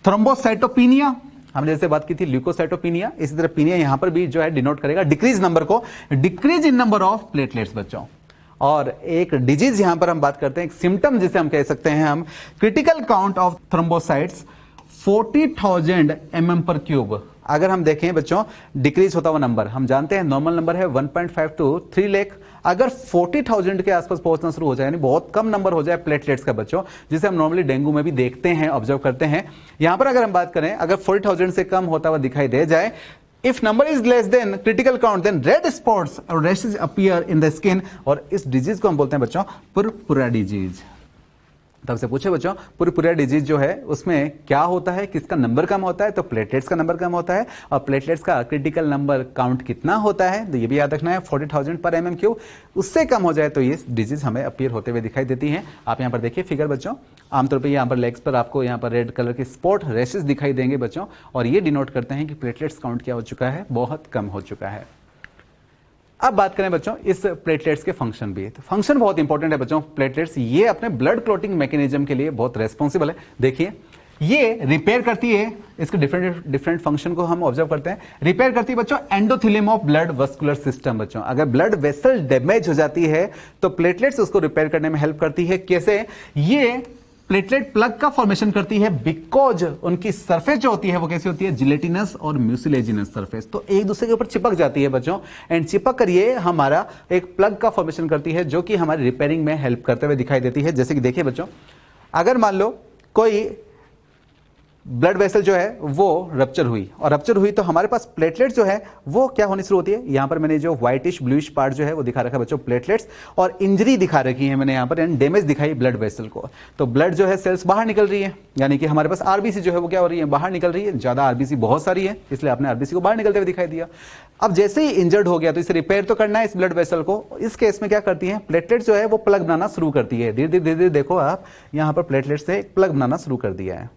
थ्रोम्बोसाइटोपिनिया, हमने जैसे बात की थी ल्यूकोसाइटोपिनिया, इसी तरह पिनिया यहां पर भी जो है डिनोट करेगा डिक्रीज नंबर को, decrease in number of platelets बच्चों। और एक डिजीज यहां पर हम बात करते हैं, एक सिम्टम जिसे हम कह सकते हैं हम, critical count of thrombocytes 40,000 mm पर क्यूब। अगर हम देखें बच्चों डिक्रीज होता हुआ नंबर, हम जानते हैं नॉर्मल नंबर है 1.5 to 3 लाख, अगर 40,000 के आसपास पहुंचना शुरू हो जाए, यानी बहुत कम नंबर हो जाए प्लेटलेट्स का बच्चों, जिसे हम नॉर्मली डेंगू में भी देखते हैं, ऑब्जर्व करते हैं। यहां पर अगर हम बात करें, अगर 40,000 से कम होता हुआ दिखाई दे जाए, if number is less than critical count, then red spots or rashes appear in the skin, और इस डिजीज को हम बोलते हैं बच्चों पुरपुरा डिजीज। तब से पूछे बच्चों पुरपुरा डिजीज जो है उसमें क्या होता है, किसका नंबर कम होता है, तो प्लेटलेट्स का नंबर कम होता है। और प्लेटलेट्स का क्रिटिकल नंबर काउंट कितना होता है, तो ये भी याद रखना है 40,000 पर एमएम क्यूब, उससे कम हो जाए तो ये डिजीज हमें अपीयर होते हुए दिखाई देती है। आप यहाँ पर देखिए फिगर बच्चों, आमतौर पर यहाँ पर लेग्स पर आपको यहाँ पर रेड कलर के स्पॉट रेशेस दिखाई देंगे बच्चों, और ये डिनोट करते हैं कि प्लेटलेट्स काउंट क्या हो चुका है, बहुत कम हो चुका है। अब बात करें बच्चों इस प्लेटलेट्स के फंक्शन भी, तो फंक्शन बहुत इंपॉर्टेंट है बच्चों। प्लेटलेट्स ये अपने ब्लड क्लॉटिंग मैकेनिज्म के लिए बहुत रेस्पॉन्सिबल है। देखिए ये रिपेयर करती है, इसके डिफरेंट फंक्शन को हम ऑब्जर्व करते हैं। रिपेयर करती है बच्चों endothelium of blood vascular system बच्चों। अगर ब्लड वेसल डैमेज हो जाती है तो प्लेटलेट्स उसको रिपेयर करने में हेल्प करती है। कैसे? ये प्लेटलेट प्लग का फॉर्मेशन करती है, बिकॉज उनकी सरफेस जो होती है वो कैसी होती है, जिलेटिनस और म्यूसिलेजिनस सरफेस, तो एक दूसरे के ऊपर चिपक जाती है बच्चों, एंड चिपक कर ये हमारा एक प्लग का फॉर्मेशन करती है, जो कि हमारी रिपेयरिंग में हेल्प करते हुए दिखाई देती है। जैसे कि देखिए बच्चों, अगर मान लो कोई ब्लड वेसल जो है वो रप्चर हुई, और रप्चर हुई तो हमारे पास प्लेटलेट्स जो है वो क्या होनी शुरू होती है। यहां पर मैंने जो व्हाइटिश ब्लूइश पार्ट जो है वो दिखा रखा है बच्चों प्लेटलेट्स, और इंजरी दिखा रखी है मैंने यहां पर, यानी डैमेज दिखाई ब्लड वेसल को। तो ब्लड जो है सेल्स बाहर निकल रही है, यानी कि हमारे पास आरबीसी जो है वो क्या हो रही है, बाहर निकल रही है। ज्यादा आरबीसी बहुत सारी है, इसलिए आपने आरबीसी को बाहर निकलते हुए दिखाई दिया। अब जैसे ही इंजर्ड हो गया तो इसे रिपेयर तो करना है इस ब्लड वेसल को। इस केस में क्या करती है प्लेटलेट्स जो है वो प्लग बनाना शुरू करती है। धीरे धीरे देखो आप यहां पर प्लेटलेट्स से प्लग बनाना शुरू कर दिया है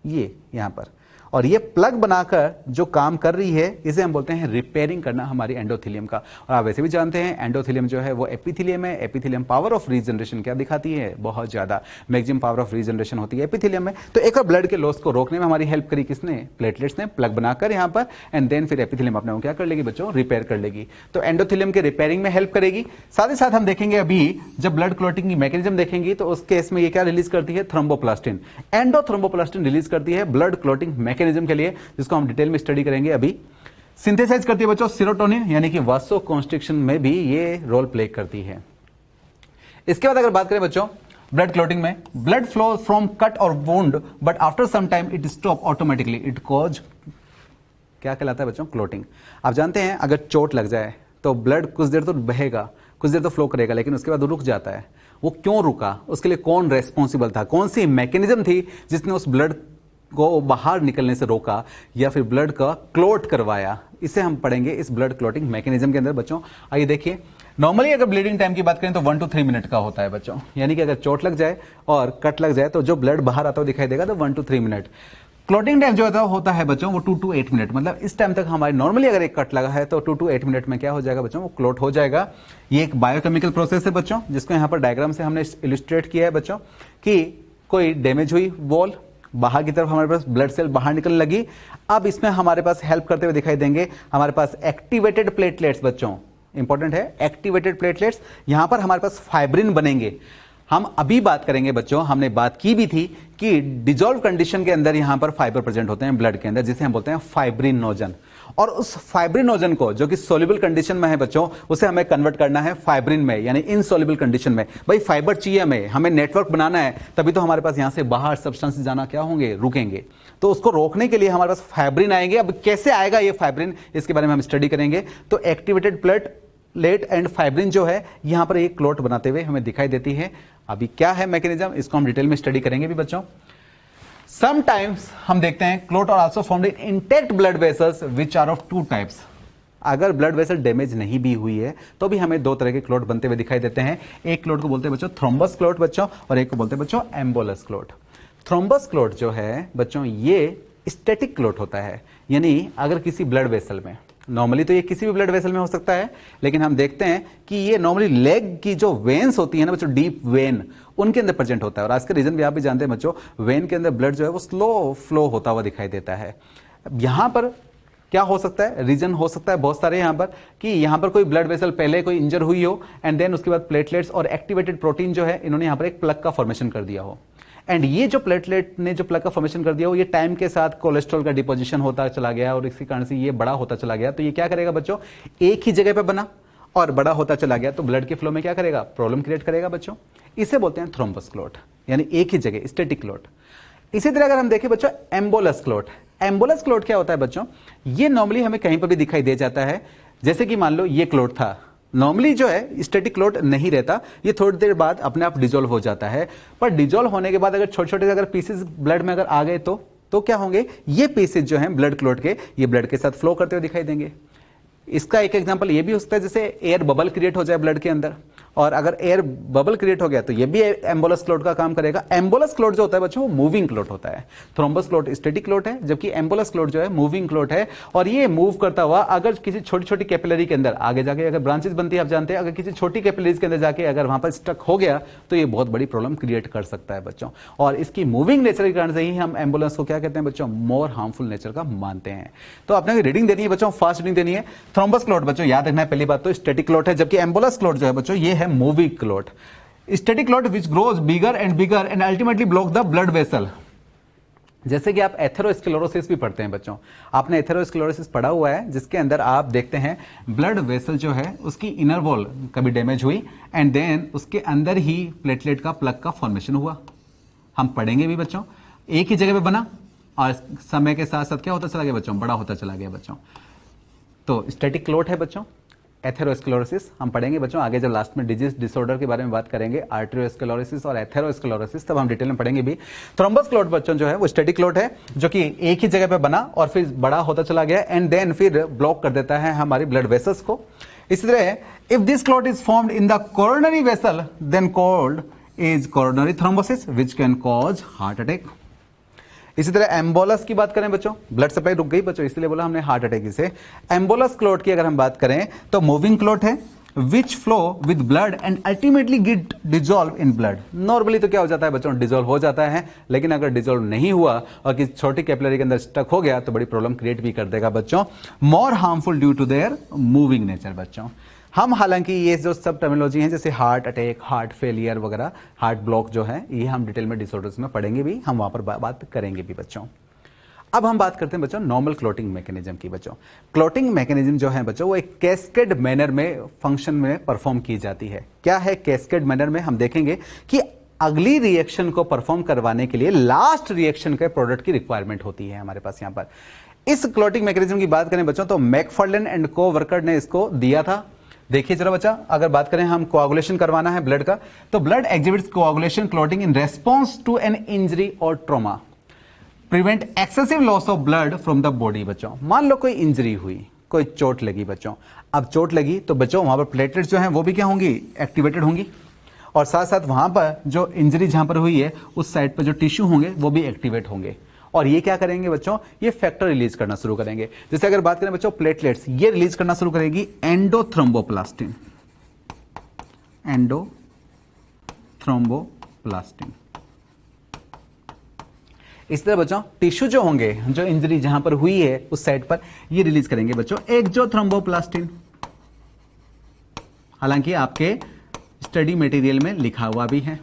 ये यहां पर, और ये प्लग बनाकर जो काम कर रही है इसे हम बोलते हैं रिपेयरिंग करना हमारी एंडोथेलियम का। और आप वैसे भी जानते हैं एंडोथेलियम जो है वो एपिथेलियम है। एपिथेलियम पावर ऑफ रीजनरेशन क्या दिखाती है, बहुत ज्यादा, मैक्सिमम पावर ऑफ रीजनरेशन होती है एपिथेलियम में। तो एक और ब्लड के लॉस को रोकने में हमारी हेल्प करी किसने, प्लेटलेट्स ने, प्लग बनाकर यहाँ पर, एंड देन फिर एपिथेलियम अपने को क्या कर लेगी बच्चों, रिपेयर कर लेगी। तो एंडोथेलियम के रिपेयरिंग में हेल्प करेगी। साथ ही साथ हम देखेंगे अभी जब ब्लड क्लॉटिंग की मैकेनिज्म देखेंगे तो उस केस में ये क्या रिलीज करती है, थ्रोम्बोप्लास्टिन, एंडोथ्रोम्बोप्लास्टिन रिलीज करती है ब्लड क्लॉटिंग मैकेनिज्म के लिए, जिसको हम डिटेल में स्टडी करेंगे अभी। सिंथेसाइज करती है बच्चों सेरोटोनिन, यानी कि वासोकॉन्स्ट्रिक्शन में भी ये रोल प्ले करती है। इसके बाद अगर बात करें बच्चों ब्लड क्लॉटिंग में, ब्लड फ्लो फ्रॉम कट और wound but after some time it stop automatically, it cause क्या कहलाता है बच्चों, क्लॉटिंग। आप जानते हैं अगर चोट लग जाए तो ब्लड कुछ देर तो बहेगा, कुछ देर तो फ्लो करेगा, लेकिन उसके बाद रुक जाता है। वो क्यों रुका, उसके लिए कौन रेस्पॉन्सिबल था, कौन सी मैकेनिज्म थी जिसने उस ब्लड को बाहर निकलने से रोका या फिर ब्लड का क्लोट करवाया, इसे हम पढ़ेंगे इस ब्लड क्लोटिंग मैकेनिज्म के अंदर बच्चों। आइए देखिए, नॉर्मली अगर ब्लीडिंग टाइम की बात करें तो 1 to 3 मिनट का होता है बच्चों, यानी कि अगर चोट लग जाए और कट लग जाए तो जो ब्लड बाहर आता हुआ दिखाई देगा तो 1 to 3 मिनट। क्लोटिंग टाइम जो होता है बच्चों वो 2 to 8 मिनट, मतलब इस टाइम तक हमारे नॉर्मली अगर एक कट लगा है तो 2 to 8 मिनट में क्या हो जाएगा बच्चों, वो क्लोट हो जाएगा। ये एक बायोकेमिकल प्रोसेस है बच्चों, जिसको यहाँ पर डायग्राम से हमने इलिस्ट्रेट किया है बच्चों, कि कोई डैमेज हुई वॉल, बाहर की तरफ हमारे पास ब्लड सेल बाहर निकलने लगी। अब इसमें हमारे पास हेल्प करते हुए दिखाई देंगे हमारे पास एक्टिवेटेड प्लेटलेट्स बच्चों, इंपॉर्टेंट है एक्टिवेटेड प्लेटलेट्स। यहां पर हमारे पास फाइब्रिन बनेंगे। हम अभी बात करेंगे बच्चों, हमने बात की भी थी कि डिजॉल्व कंडीशन के अंदर यहां पर फाइबर प्रेजेंट होते हैं ब्लड के अंदर, जिसे हम बोलते हैं फाइब्रिनोजन। और उस फाइब्रिनोजन को जो कि सोल्यूबल कंडीशन में है बच्चों, उसे हमें कन्वर्ट करना है फाइब्रिन में, यानी इनसोल्यूबल कंडीशन में। भाई फाइबर चाहिए हमें नेटवर्क बनाना है, तभी तो हमारे पास यहां से बाहर सब्सटेंस जाना क्या होंगे, रुकेंगे। तो उसको रोकने के लिए हमारे पास फाइब्रिन आएंगे। अब कैसे आएगा ये फाइब्रिन, इसके बारे में हम स्टडी करेंगे। तो एक्टिवेटेड प्लेट एंड फाइब्रिन जो है यहां पर एक क्लोट बनाते हुए हमें दिखाई देती है। अभी क्या है मैकेनिज्म, इसको हम डिटेल में स्टडी करेंगे भी बच्चों। समटाइम्स हम देखते हैं clot are also formed in intact blood vessels which are of 2 types. अगर ब्लड वेसल डैमेज नहीं भी हुई है तो भी हमें 2 तरह के क्लोट बनते हुए दिखाई देते हैं। एक क्लोट को बोलते हैं बच्चों थ्रोम्बस क्लोट बच्चों, और एक को बोलते हैं बच्चों एम्बोलस क्लोट। थ्रोम्बस क्लोट जो है बच्चों ये स्टैटिक क्लोट होता है, यानी अगर किसी ब्लड वेसल में, नॉर्मली तो ये किसी भी ब्लड वेसल में हो सकता है, लेकिन हम देखते हैं कि ये नॉर्मली लेग की जो वेन्स होती है ना बच्चों, डीप वेन, उनके अंदर प्रेजेंट होता है। और आज के रीजन भी आप भी जानते हैं बच्चों, वेन के अंदर ब्लड जो है वो स्लो फ्लो होता हुआ दिखाई देता है। यहां पर क्या हो सकता है, रीजन हो सकता है बहुत सारे यहां पर, कि यहां पर कोई ब्लड वेसल पहले कोई इंजर हुई हो एंड देन उसके बाद प्लेटलेट्स और एक्टिवेटेड प्रोटीन जो है इन्होंने यहां पर एक प्लग का फॉर्मेशन कर दिया हो। एंड ये जो प्लेटलेट ने जो प्लग का फॉर्मेशन कर दिया हो, ये टाइम के साथ कोलेस्ट्रॉल का डिपोजिशन होता चला गया और इसी कारण से ये बड़ा होता चला गया। तो ये क्या करेगा बच्चों, एक ही जगह पे बना और बड़ा होता चला गया, तो ब्लड के फ्लो में क्या करेगा, प्रॉब्लम क्रिएट करेगा बच्चों। इसे बोलते हैं थ्रोम्बस क्लोट, यानी एक ही जगह स्टैटिक क्लोट। इसी तरह अगर हम देखें बच्चों एम्बोलस क्लोट, एम्बोलस क्लोट क्या होता है बच्चों, ये नॉर्मली हमें कहीं पर भी दिखाई दे जाता है। जैसे कि मान लो ये क्लोट था, नॉर्मली जो है स्टैटिक क्लोट नहीं रहता, ये थोड़ी देर बाद अपने आप डिजोल्व हो जाता है। पर डिजोल्व होने के बाद अगर छोटे छोटे अगर पीसेस ब्लड में अगर आ गए तो क्या होंगे, ये पीसेस जो हैं ब्लड क्लोट के, ये ब्लड के साथ फ्लो करते हुए दिखाई देंगे। इसका एक एग्जांपल ये भी हो सकता है जैसे एयर बबल क्रिएट हो जाए ब्लड के अंदर, और अगर एयर बबल क्रिएट हो गया तो ये भी एम्बोलस क्लोट का काम करेगा। एम्बोलस क्लोट जो होता है बच्चों वो मूविंग क्लोट होता है। थ्रोम्बस क्लोट स्टैटिक क्लोट है, जबकि एम्बोलस क्लोट जो है मूविंग क्लोट है। और ये मूव करता हुआ अगर किसी छोटी छोटी कैपिलरी के अंदर आगे जाके अगर ब्रांचेस बनती है, आप जानते हैं, अगर किसी छोटी कैपिलरीज के अंदर जाके अगर वहां पर स्टक हो गया तो ये बहुत बड़ी प्रॉब्लम क्रिएट कर सकता है बच्चों। और इसकी मूविंग नेचर के कारण से ही हम एम्बुलेंस को क्या कहते हैं बच्चों, मोर हार्मफुल नेचर का मानते हैं। तो आपने रीडिंग देनी है बच्चों, फास्ट रीडिंग देनी है। थ्रोम्बस क्लोट बच्चों याद रखना है, पहली बात तो स्टैटिक क्लोट है, जबकि एम्बुलेंस क्लोट जो है बच्चों ये है moving clot. Static clot which grows bigger and ultimately block the blood vessel. जैसे कि आप एथेरोस्क्लेरोसिस भी पढ़ते हैं बच्चों, आपने एथेरोस्क्लेरोसिस पढ़ा हुआ है, जिसके अंदर आप देखते हैं ब्लड वेसल जो है उसकी इनर वॉल कभी डैमेज हुई एंड देन उसके अंदर ही प्लेटलेट का प्लग का फॉर्मेशन हुआ। हम पढ़ेंगे भी बच्चों, एक ही जगह पे बना और समय के साथ साथ क्या होता चला गया बच्चों, बड़ा होता चला गया बच्चों। तो स्टैटिक क्लोट है बच्चों। एथेरोस्क्लेरोसिस हम पढ़ेंगे बच्चों आगे, जब लास्ट में डिजीज डिसऑर्डर के बारे में बात करेंगे, आर्टेरियोस्क्लेरोसिस और एथेरोस्क्लेरोसिस, तब हम डिटेल में पढ़ेंगे भी। थ्रोम्बस क्लोट बच्चों जो है वो स्टैटिक क्लोट है, जो कि एक ही जगह पे बना और फिर बड़ा होता चला गया एंड देन फिर ब्लॉक कर देता है हमारी ब्लड वेसल्स को। इसी तरह if this clot is formed in the coronary vessel then called is coronary thrombosis which can cause heart attack. इसी तरह एम्बोलस की बात करें बच्चों, ब्लड सप्लाई रुक गई बच्चों, इसलिए बोला हमने हार्ट अटैक से। एम्बोलस क्लोट की अगर हम बात करें तो मूविंग क्लोट है which flow with blood and ultimately get dissolve in blood. Normally तो क्या हो जाता है बच्चों, डिजोल्व हो जाता है, लेकिन अगर डिजोल्व नहीं हुआ और किसी छोटी कैपिलरी के अंदर स्टक हो गया तो बड़ी प्रॉब्लम क्रिएट भी कर देगा बच्चों, more harmful due to their moving nature बच्चों। हम हालांकि ये जो सब टर्मिनोलॉजी हैं जैसे हार्ट अटैक, हार्ट फेलियर वगैरह, हार्ट ब्लॉक जो है, ये हम डिटेल में डिसऑर्डर्स में पढ़ेंगे भी, हम वहां पर बात करेंगे भी बच्चों। अब हम बात करते हैं बच्चों नॉर्मल क्लोटिंग मैकेनिज्म की बच्चों। क्लोटिंग मैकेनिज्म जो है बच्चों वो एक कैस्केड मैनर में फंक्शन में परफॉर्म की जाती है। क्या है कैस्केड मैनर में, हम देखेंगे कि अगली रिएक्शन को परफॉर्म करवाने के लिए लास्ट रिएक्शन के प्रोडक्ट की रिक्वायरमेंट होती है हमारे पास। यहां पर इस क्लोटिंग मैकेनिज्म की बात करें बच्चों तो मैकफार्लेन एंड को वर्कर ने इसको दिया था। देखिए जरा बच्चा, अगर बात करें हम कोआगुलेशन करवाना है ब्लड का, तो blood exhibits coagulation clotting in response to an injury और trauma, prevent excessive loss of blood from the body. बच्चों मान लो कोई इंजरी हुई, कोई चोट लगी बच्चों, अब चोट लगी तो बच्चों वहां पर प्लेटलेट्स जो हैं वो भी क्या होंगी, एक्टिवेटेड होंगी, और साथ साथ वहां पर जो इंजरी जहां पर हुई है उस साइड पर जो टिश्यू होंगे वो भी एक्टिवेट होंगे, और ये क्या करेंगे बच्चों, ये फैक्टर रिलीज करना शुरू करेंगे। जैसे अगर बात करें बच्चों प्लेटलेट्स, ये रिलीज करना शुरू करेगी एंडोथ्रोम्बोप्लास्टिन, एंडोथ्रोम्बोप्लास्टिन। इस तरह बच्चों टिश्यू जो होंगे, जो इंजरी जहां पर हुई है उस साइड पर, ये रिलीज करेंगे बच्चों एक्सोथ्रोम्बोप्लास्टिन। हालांकि आपके स्टडी मटेरियल में लिखा हुआ भी है।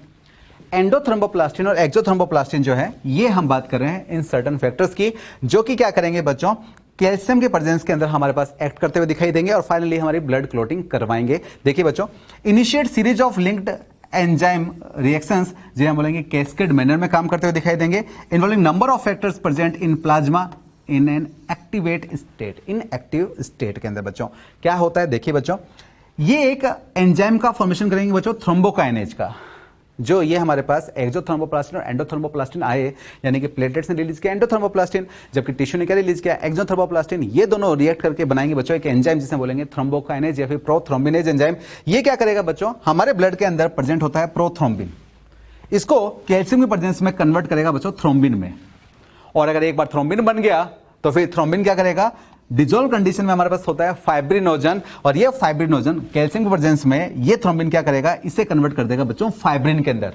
एंडोथ्रोम्बोप्लास्टिन और एक्सोथ्रोम्बोप्लास्टिन जो है, ये हम बात कर रहे हैं इन सर्टन फैक्टर्स की, जो कि क्या करेंगे बच्चों, कैल्शियम के प्रेजेंस के अंदर हमारे पास एक्ट करते हुए दिखाई देंगे और फाइनली हमारी ब्लड क्लोटिंग करवाएंगे। देखिए बच्चों, initiate series of linked enzyme reactions, जिन्हें हम बोलेंगे कैस्केड मैनर में काम करते हुए दिखाई देंगे, involving number of factors present in plasma in an activate state. In active state के अंदर बच्चों क्या होता है, देखिए बच्चों, ये एक एंजाइम का फॉर्मेशन करेंगे बच्चों, थ्रोम्बोकाइनेज का। जो ये हमारे पास एक्सोथ्रोम्बोप्लास्टिन और एंडोथ्रोम्बोप्लास्टिन आए, यानी कि प्लेटलेट्स ने रिलीज किया एंडोथ्रोम्बोप्लास्टिन, जबकि टिश्यू ने क्या रिलीज किया, एक्सोथ्रोम्बोप्लास्टिन। ये दोनों रिएक्ट करके बनाएंगे बच्चों एक एंजाइम जिसे बोलेंगे थ्रोम्बोकाइनेज या फिर प्रोथ्रोम्बिनेज एंजाइम। ये क्या करेगा बच्चों, हमारे ब्लड के अंदर प्रेजेंट होता है प्रोथ्रोम्बिन, इसको कैल्शियम के प्रेजेंस में कन्वर्ट करेगा बच्चों थ्रोम्बिन में, और अगर एक बार थ्रोम्बिन बन गया तो फिर थ्रोम्बिन क्या करेगा, डिजोल्व कंडीशन में हमारे पास होता है फाइब्रिनोजन, और ये फाइब्रिनोजन कैल्शियम के प्रेजेंस में ये थ्रोम्बिन क्या करेगा, इसे कन्वर्ट कर देगा बच्चों फाइब्रिन के अंदर।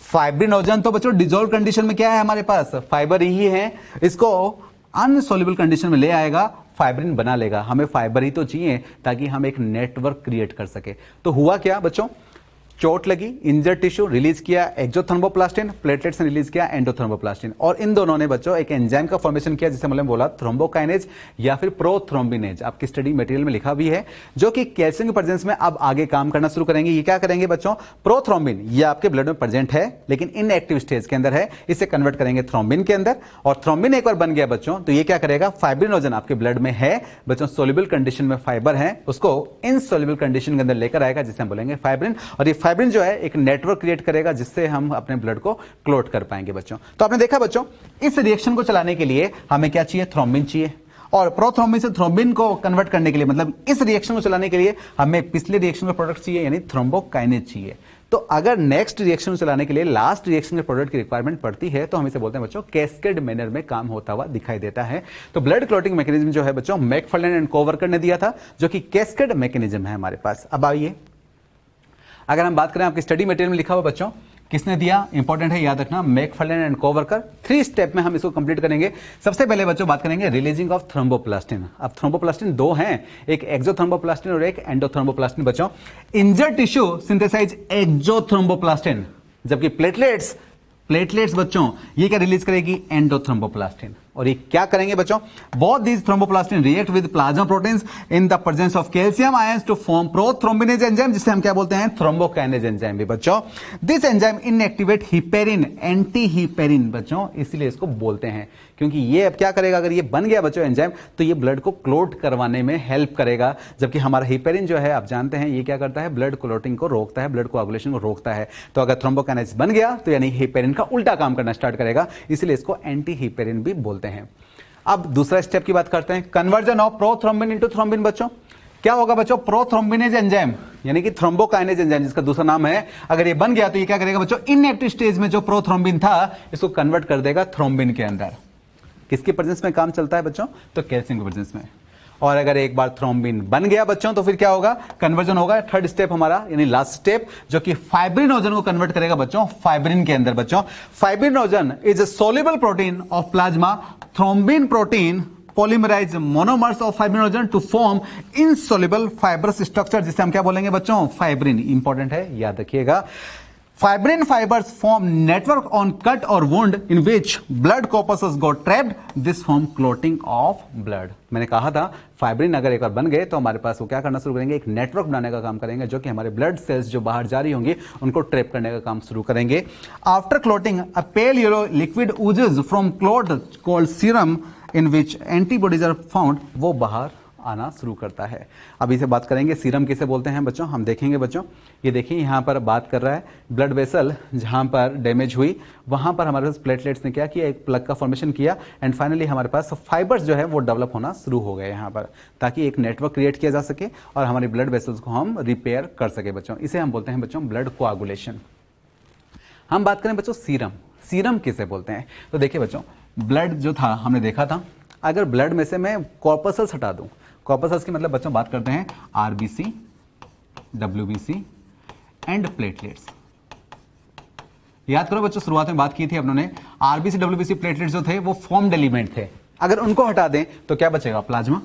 फाइब्रिनोजन तो बच्चों डिजोल्व कंडीशन में क्या है, हमारे पास फाइबर ही है, इसको अनसोल्युबल कंडीशन में ले आएगा, फाइब्रिन बना लेगा। हमें फाइबर ही तो चाहिए ताकि हम एक नेटवर्क क्रिएट कर सके। तो हुआ क्या बच्चों, चोट लगी, इंजर्ड टिश्यू, रिलीज किया एक्सोथ्रोम्बोप्लास्टिन, प्लेटलेट्स ने रिलीज किया एंडोथ्रोम्बोप्लास्टिन, और इन दोनों ने बच्चों एक एंजाइम का फॉर्मेशन किया जिसे मैंने बोला थ्रोम्बोकाइनेज या फिर प्रोथ्रोम्बिनेज। आपकी स्टडी मटेरियल में लिखा भी है, जो कि कैल्शियम के प्रेजेंस में अब आगे काम करना शुरू करेंगे। ये क्या करेंगे बच्चों, प्रोथ्रोम्बिन, ये आपके ब्लड में प्रेजेंट है लेकिन इनएक्टिव स्टेज के अंदर है, इसे कन्वर्ट करेंगे थ्रोम्बिन के अंदर, और थ्रोम्बिन एक बार बन गया बच्चों तो ये क्या करेगा, फाइब्रिनोजन आपके ब्लड में है बच्चों, सोल्युबल कंडीशन में फाइबर है, उसको इनसोल्युबल कंडीशन के अंदर लेकर आएगा जिसे हम बोलेंगे फाइब्रिन, और ये फाइब्रिन जो है एक नेटवर्क क्रिएट करेगा जिससे हम अपने ब्लड को क्लोट कर पाएंगे बच्चों। तो आपने देखा बच्चों, इस रिएक्शन को चलाने के लिए हमें क्या चाहिए, थ्रोम्बिन चाहिए, और प्रोथ्रोम्बिन से थ्रोम्बिन को कन्वर्ट करने के लिए, मतलब इस रिएक्शन को चलाने के लिए हमें पिछले रिएक्शन का प्रोडक्ट चाहिए, यानी थ्रोम्बोकाइनेज चाहिए। तो अगर नेक्स्ट रिएक्शन को चलाने के लिए लास्ट रिएक्शन के प्रोडक्ट की रिक्वायरमेंट पड़ती है तो हम इसे बोलते हैं बच्चों कैस्केड मैनर में काम होता हुआ दिखाई देता है। तो ब्लड क्लॉटिंग मैकेनिज्म जो है बच्चों मैकफर्लन एंड कोवर्कर ने दिया था, जो कि कैस्केड मैकेनिज्म है हमारे पास। अब आइए, अगर हम बात करें आपकी स्टडी मटेरियल में लिखा हुआ बच्चों, किसने दिया, इंपॉर्टेंट है याद रखना, मैकफर्लन एंड कोवर्कर। 3 स्टेप में हम इसको कंप्लीट करेंगे। सबसे पहले बच्चों बात करेंगे रिलीजिंग ऑफ थ्रोम्बोप्लास्टिन। अब थ्रोम्बोप्लास्टिन 2 हैं, एक एक्सोथ्रोम्बोप्लास्टिन और एक एंडोथ्रोम्बोप्लास्टिन बच्चों। इंजर्ड टिश्यू सिंथेसाइज एक्सोथ्रोम्बोप्लास्टिन, जबकि प्लेटलेट्स बच्चों ये क्या रिलीज करेगी, एंडोथ्रोम्बोप्लास्टिन। और ये क्या करेंगे बच्चों, both these thromboplastin react with plasma proteins in the presence of calcium ions to form prothrombinase enzyme, जिसे हम क्या बोलते हैं, थ्रोम्बोकाइनेज एंजाइम भी बच्चों। This enzyme inactivate heparin, anti heparin बच्चों, इसलिए इसको बोलते हैं, क्योंकि ये अब क्या करेगा, अगर ये बन गया बच्चों एंजाइम तो ये ब्लड को क्लोट करवाने में हेल्प करेगा, जबकि हमारा हिपेरिन जो है आप जानते हैं ये क्या करता है, ब्लड क्लोटिंग को रोकता है, ब्लड कोआगुलेशन को रोकता है। तो अगर थ्रोम्बोकाइनेज बन गया तो यानी हिपेरिन का उल्टा काम करना स्टार्ट करेगा, इसलिए इसको एंटी हिपेरिन भी बोलते हैं। अब दूसरा स्टेप की बात करते हैं, conversion of prothrombin into thrombin बच्चों। क्या होगा बच्चों, प्रोथ्रोम्बिनेज एंजाइम यानी कि थ्रोम्बोकाइनेज एंजाइम जिसका दूसरा नाम है, अगर ये बन गया तो ये क्या करेगा बच्चों, इनएक्टिव स्टेज में जो प्रोथ्रोम्बिन था इसको कन्वर्ट कर देगा थ्रोम्बिन के अंदर। किसके प्रेजेंस में काम चलता है बच्चों, तो कैल्शियम के प्रेजेंस में। और अगर एक बार थ्रोम्बिन बन गया बच्चों तो फिर क्या होगा, कन्वर्जन होगा। थर्ड स्टेप हमारा यानी लास्ट स्टेप, जो कि फाइब्रिनोजन को कन्वर्ट करेगा बच्चों फाइब्रिन के अंदर बच्चों। Fibrinogen is a soluble protein of plasma, thrombin protein polymerise monomers of fibrinogen to form insoluble fibrous structure, जिसे हम क्या बोलेंगे बच्चों, फाइब्रिन। इंपॉर्टेंट है, याद रखिएगा। Fibrin fibers form network on cut or wound in which blood corpuscles got trapped. This form clotting of blood. मैंने कहा था फाइब्रिन अगर एक बार बन गए तो हमारे पास वो क्या करना शुरू करेंगे, एक नेटवर्क बनाने का काम करेंगे, जो कि हमारे ब्लड सेल्स जो बाहर जा रही होंगी उनको ट्रैप करने का काम शुरू करेंगे। After clotting a pale yellow liquid oozes from clot called serum in which antibodies are found, वो बाहर आना शुरू करता है। अब इसे बात करेंगे सीरम किसे बोलते हैं बच्चों, हम देखेंगे बच्चों। ये देखिए यहाँ पर बात कर रहा है ब्लड वेसल जहाँ पर डैमेज हुई वहाँ पर हमारे पास प्लेटलेट्स ने क्या किया, एक प्लग का फॉर्मेशन किया एंड फाइनली हमारे पास फाइबर्स जो है वो डेवलप होना शुरू हो गए यहाँ पर, ताकि एक नेटवर्क क्रिएट किया जा सके और हमारी ब्लड वेसल्स को हम रिपेयर कर सके बच्चों। इसे हम बोलते हैं बच्चों ब्लड कोआगुलेशन। हम बात करें बच्चों सीरम, सीरम किसे बोलते हैं? तो देखिए बच्चों, ब्लड जो था हमने देखा था, अगर ब्लड में से मैं कॉर्पसल्स हटा दूं, कॉर्पसल्स की मतलब बच्चों बात करते हैं आरबीसी, डब्ल्यूबीसी एंड प्लेटलेट्स। याद करो बच्चों, शुरुआत में बात की थी अपनों ने, आरबीसी डब्ल्यूबीसी प्लेटलेट्स जो थे वो फॉर्म्ड एलिमेंट थे, अगर उनको हटा दें तो क्या बचेगा? प्लाज्मा।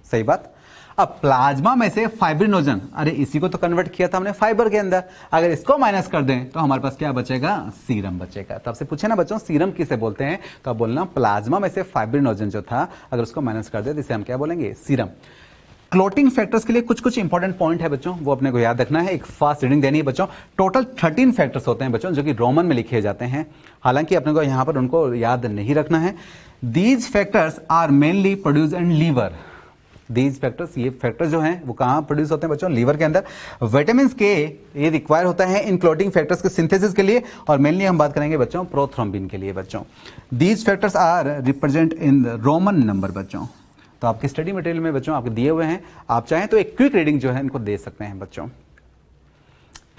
सही बात। अब प्लाज्मा में से फाइब्रिनोजन, अरे इसी को तो कन्वर्ट किया था हमने फाइबर के अंदर, अगर इसको माइनस कर दें तो हमारे पास क्या बचेगा? सीरम बचेगा। तो आपसे पूछे ना बच्चों सीरम किसे बोलते हैं, तो आप बोलना प्लाज्मा में से फाइब्रिनोजन जो था अगर उसको माइनस कर दे तो इसे हम क्या बोलेंगे? सीरम। क्लोटिंग फैक्टर्स के लिए कुछ कुछ इंपॉर्टेंट पॉइंट है बच्चों, वो अपने को याद रखना है, एक फास्ट रीडिंग देनी है बच्चों। टोटल 13 फैक्टर्स होते हैं बच्चों जो कि रोमन में लिखे जाते हैं, हालांकि अपने को यहां पर उनको याद नहीं रखना है। These factors are mainly produce in liver. These factors, ये फैक्टर्स जो हैं वो कहां प्रोड्यूस होते हैं बच्चों? लीवर के अंदर। विटामिन के ये रिक्वायर होता है इन क्लोटिंग फैक्टर्स के सिंथेसिस के लिए, और मेनली हम बात करेंगे बच्चों प्रोथ्रोम्बिन के लिए बच्चों। These factors are represent in Roman number बच्चों। तो आपके स्टडी मटेरियल में बच्चों आपके दिए हुए हैं, आप चाहें तो एक क्विक रीडिंग जो है इनको दे सकते हैं बच्चों।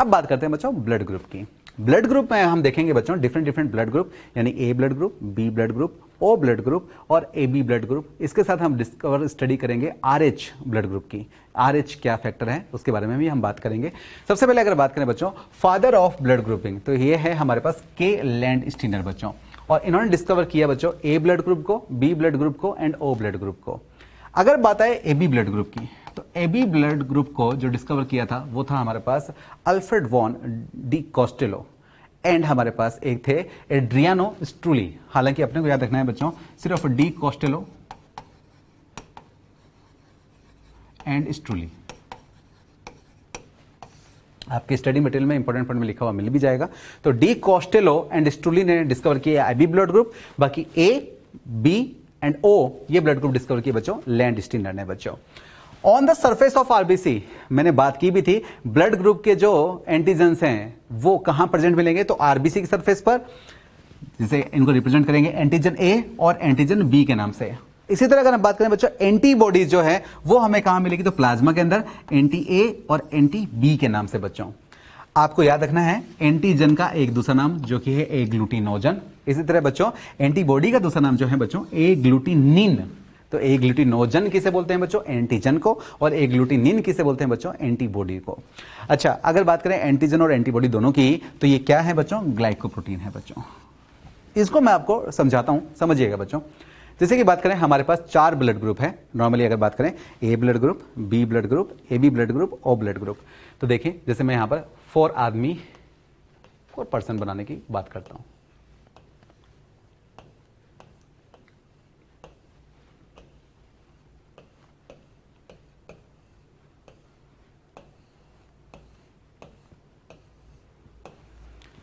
अब बात करते हैं बच्चों ब्लड ग्रुप की। ब्लड ग्रुप में हम देखेंगे बच्चों डिफरेंट डिफरेंट ब्लड ग्रुप, यानी A blood group, B blood group, O blood group और ए बी ब्लड ग्रुप। इसके साथ हम डिस्कवर स्टडी करेंगे आरएच ब्लड ग्रुप की। आरएच क्या फैक्टर है उसके बारे में भी हम बात करेंगे। सबसे पहले अगर बात करें बच्चों फादर ऑफ ब्लड ग्रुपिंग, तो ये है हमारे पास के लैंडस्टीनर बच्चों, और इन्होंने डिस्कवर किया बच्चों ए ब्लड ग्रुप को, बी ब्लड ग्रुप को एंड ओ ब्लड ग्रुप को। अगर बात आए ए बी ब्लड ग्रुप की, तो ए बी ब्लड ग्रुप को जो डिस्कवर किया था वो था हमारे पास Alfred von Decastello, and हमारे पास एक थे एड्रियानो स्ट्रूली। हालांकि अपने को याद रखना है बच्चों सिर्फ डी कॉस्टेलो एंड स्ट्रूली। आपके स्टडी मटेरियल में इंपॉर्टेंट पॉइंट में लिखा हुआ मिल भी जाएगा। तो डी कॉस्टेलो एंड स्ट्रूली ने डिस्कवर किया आई बी ब्लड ग्रुप, बाकी ए बी एंड ओ ये ब्लड ग्रुप डिस्कवर किए बच्चों लैंडस्टीनर ने बच्चों। On the surface of RBC मैंने बात की भी थी, ब्लड ग्रुप के जो एंटीजेंस हैं वो कहां प्रेजेंट मिलेंगे? तो आरबीसी की सरफेस पर, जिसे इनको रिप्रेजेंट करेंगे एंटीजन ए और एंटीजन बी के नाम से। इसी तरह अगर हम बात करें बच्चों एंटीबॉडीज जो है वो हमें कहां मिलेगी? तो प्लाज्मा के अंदर एंटी ए और एंटी बी के नाम से बच्चों। आपको याद रखना है एंटीजन का एक दूसरा नाम जो कि है ए ग्लूटिनोजन। इसी तरह बच्चों एंटीबॉडी का दूसरा नाम जो है बच्चों ए ग्लूटिनिन। तो ए ग्लूटिनोजन किसे बोलते हैं बच्चों? एंटीजन को, और ए ग्लूटिनिन किसे बोलते हैं बच्चों? एंटीबॉडी को। अच्छा, अगर बात करें एंटीजन और एंटीबॉडी दोनों की, तो ये क्या है बच्चों? ग्लाइकोप्रोटीन है बच्चों। इसको मैं आपको समझाता हूं, समझिएगा बच्चों। जैसे कि बात करें हमारे पास 4 ब्लड ग्रुप है नॉर्मली, अगर बात करें A blood group, B blood group, A B blood group, O blood group. तो देखिए जैसे मैं यहां पर 4 पर्सन बनाने की बात करता हूं।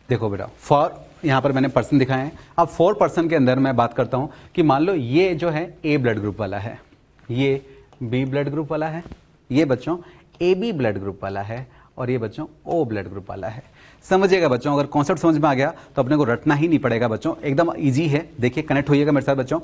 देखो बेटा, 4 यहां पर मैंने पर्सन दिखाए हैं। अब 4 पर्सन के अंदर मैं बात करता हूं कि मान लो ये जो है ए ब्लड ग्रुप वाला है, ये बी ब्लड ग्रुप वाला है, ये बच्चों ए बी ब्लड ग्रुप वाला है, और ये बच्चों ओ ब्लड ग्रुप वाला है। समझिएगा बच्चों, अगर कॉन्सेप्ट समझ में आ गया तो अपने को रटना ही नहीं पड़ेगा बच्चों, एकदम इजी है। देखिए कनेक्ट होइएगा मेरे साथ बच्चों।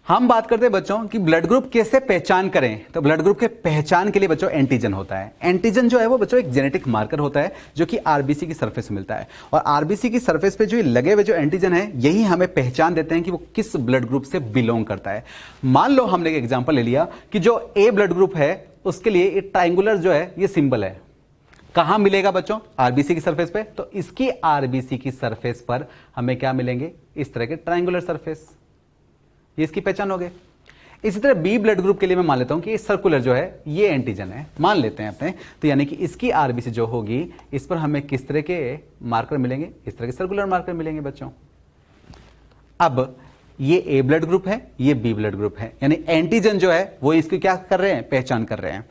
हम बात करते हैं बच्चों कि ब्लड ग्रुप कैसे पहचान करें, तो ब्लड ग्रुप के पहचान के लिए बच्चों एंटीजन होता है। एंटीजन जो है वो बच्चों एक जेनेटिक मार्कर होता है जो कि आरबीसी की सरफेस में मिलता है, और आरबीसी की सरफेस पे जो लगे हुए जो एंटीजन है यही हमें पहचान देते हैं कि वो किस ब्लड ग्रुप से बिलोंग करता है। मान लो हमने एक एग्जाम्पल ले लिया कि जो ए ब्लड ग्रुप है उसके लिए ये ट्राइंगुलर जो है ये सिंबल है, कहां मिलेगा बच्चों? आरबीसी की सरफेस पे। तो इसकी आरबीसी की सरफेस पर हमें क्या मिलेंगे? इस तरह के ट्राइंगुलर सरफेस, ये इसकी पहचान हो गई। इसी तरह बी ब्लड ग्रुप के लिए मैं मान लेता हूं कि सर्कुलर जो है ये एंटीजन है, मान लेते हैं अपने, तो यानी कि इसकी आरबीसी जो होगी इस पर हमें किस तरह के मार्कर मिलेंगे? इस तरह के सर्कुलर मार्कर मिलेंगे बच्चों। अब ये ए ब्लड ग्रुप है, ये बी ब्लड ग्रुप है, यानी एंटीजन जो है वो इसकी क्या कर रहे हैं? पहचान कर रहे हैं।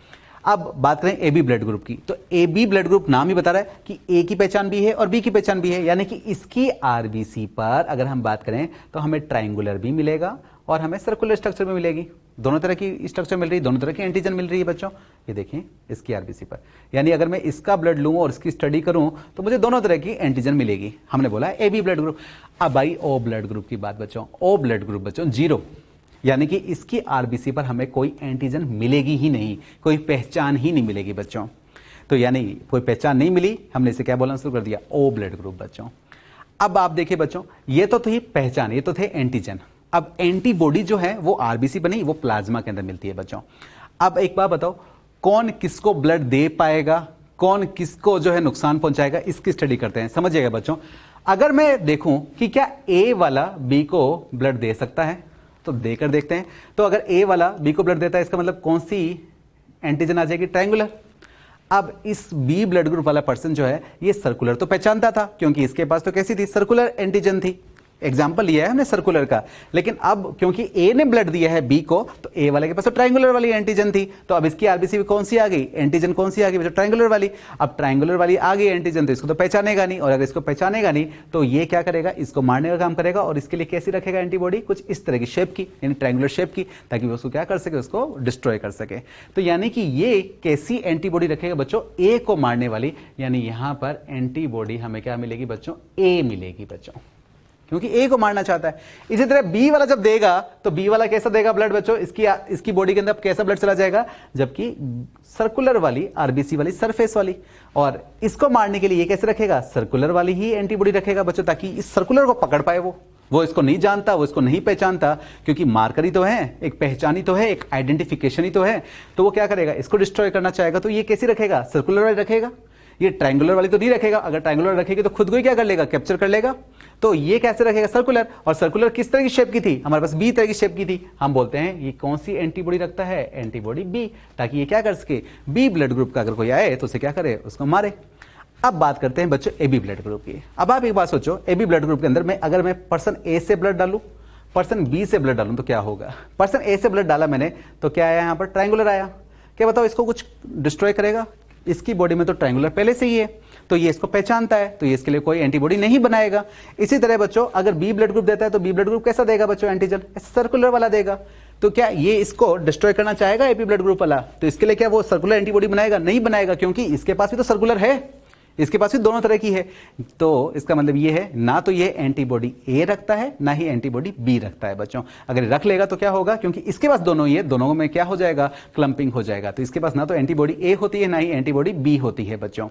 अब बात करें ए बी ब्लड ग्रुप की, तो ए बी ब्लड ग्रुप नाम ही बता रहा है कि ए की पहचान भी है और बी की पहचान भी है, यानी कि इसकी आरबीसी पर अगर हम बात करें तो हमें ट्राइंगुलर भी मिलेगा और हमें सर्कुलर स्ट्रक्चर भी मिलेगी। दोनों तरह की स्ट्रक्चर मिल रही है, दोनों तरह की एंटीजन मिल रही है बच्चों। ये देखें इसकी आरबीसी पर, यानी अगर मैं इसका ब्लड लूं और इसकी स्टडी करूं तो मुझे दोनों तरह की एंटीजन मिलेगी। हमने बोला ए बी ब्लड ग्रुप। अब आई ओ ब्लड ग्रुप की बात बच्चों। ओ ब्लड ग्रुप बच्चों 0, यानी कि इसकी आरबीसी पर हमें कोई एंटीजन मिलेगी ही नहीं, कोई पहचान ही नहीं मिलेगी बच्चों। तो यानी कोई पहचान नहीं मिली, हमने इसे क्या बोलना शुरू कर दिया, ओ ब्लड ग्रुप बच्चों। अब आप देखिए बच्चों, ये तो थी पहचान, ये तो थे एंटीजन। अब एंटीबॉडी जो है वो आरबीसी पर नहीं, वो प्लाज्मा के अंदर मिलती है बच्चों। अब एक बात बताओ, कौन किसको ब्लड दे पाएगा, कौन किसको जो है नुकसान पहुंचाएगा, इसकी स्टडी करते हैं, समझिएगा बच्चों। अगर मैं देखूं कि क्या ए वाला बी को ब्लड दे सकता है, तो देकर देखते हैं। तो अगर ए वाला बी को ब्लड देता है, इसका मतलब कौन सी एंटीजन आ जाएगी, ट्रायंगुलर। अब इस बी ब्लड ग्रुप वाला पर्सन जो है ये सर्कुलर तो पहचानता था, क्योंकि इसके पास तो कैसी थी, सर्कुलर एंटीजन थी। एग्जाम्पल लिया है हमने सर्कुलर का। लेकिन अब क्योंकि ए ने ब्लड दिया है बी को, तो ए वाले के पास तो ट्रायंगुलर वाली एंटीजन थी, तो अब इसकी आरबीसी कौन सी आ गई, एंटीजन कौन सी आ गई, ट्रायंगुलर वाली। अब ट्रायंगुलर वाली आ गई एंटीजन, तो इसको तो पहचानेगा नहीं, और अगर इसको पहचानेगा नहीं तो ये क्या करेगा, इसको मारने का काम करेगा। और इसके लिए कैसी रखेगा एंटीबॉडी, कुछ इस तरह की शेप की, यानी ट्रायंगुलर शेप की, ताकि वो उसको क्या कर सके, उसको डिस्ट्रॉय कर सके। तो यानी कि ये कैसी एंटीबॉडी रखेगा बच्चों, ए को मारने वाली। यानी यहां पर एंटीबॉडी हमें क्या मिलेगी बच्चों, ए मिलेगी बच्चों, क्योंकि ए को मारना चाहता है। इसी तरह बी वाला जब देगा तो बी वाला कैसा देगा ब्लड बच्चों, इसकी बॉडी के अंदर कैसा ब्लड चला जाएगा, जबकि सर्कुलर वाली आरबीसी वाली सरफेस वाली। और इसको मारने के लिए ये कैसे रखेगा, सर्कुलर वाली ही एंटीबॉडी रखेगा बच्चों, ताकि इस सर्कुलर को पकड़ पाए। वो इसको नहीं जानता, वो इसको नहीं पहचानता, क्योंकि मार्कर ही तो है, एक पहचानी तो है, एक आइडेंटिफिकेशन ही तो है। तो वो क्या करेगा, इसको डिस्ट्रॉय करना चाहेगा। तो ये कैसी रखेगा, सर्कुलर वाली रखेगा, ये ट्रायंगुलर वाली तो नहीं रखेगा। अगर ट्रायंगुलर रखेगी तो खुद को ही क्या कर लेगा, कैप्चर कर लेगा। तो ये कैसे रखेगा, सर्कुलर। और सर्कुलर किस तरह की शेप की थी, हमारे पास बी तरह की शेप की थी। हम बोलते हैं ये कौन सी एंटीबॉडी रखता है, एंटीबॉडी बी, ताकि ये क्या कर सके, बी ब्लड ग्रुप का अगर कोई आए तो उसे क्या करे, उसको मारे। अब बात करते हैं बच्चों ए बी ब्लड ग्रुप की। अब आप एक बात सोचो, ए बी ब्लड ग्रुप के अंदर में अगर मैं पर्सन ए से ब्लड डालूं, पर्सन बी से ब्लड डालूं, तो क्या होगा। पर्सन ए से ब्लड डाला मैंने तो क्या आया, यहां पर ट्रायंगुलर आया। क्या बताओ, इसको कुछ डिस्ट्रॉय करेगा, इसकी बॉडी में तो ट्रायंगुलर पहले से ही है, तो ये इसको पहचानता है, तो ये इसके लिए कोई एंटीबॉडी नहीं बनाएगा। इसी तरह बच्चों अगर बी ब्लड ग्रुप देता है तो बी ब्लड ग्रुप कैसा देगा बच्चों, एंटीजन सर्कुलर वाला देगा। तो क्या ये इसको डिस्ट्रॉय करना चाहेगा एपी ब्लड ग्रुप वाला, तो इसके लिए क्या वो सर्कुलर एंटीबॉडी बनाएगा, नहीं बनाएगा, क्योंकि इसके पास भी तो सर्कुलर है, इसके पास भी दोनों तरह की है। तो इसका मतलब ये है, ना तो ये एंटीबॉडी ए रखता है, ना ही एंटीबॉडी बी रखता है बच्चों। अगर रख लेगा तो क्या होगा, क्योंकि इसके पास दोनों ही है, दोनों में क्या हो जाएगा, क्लंपिंग हो जाएगा। तो इसके पास ना तो एंटीबॉडी ए होती है, ना ही एंटीबॉडी बी होती है बच्चों।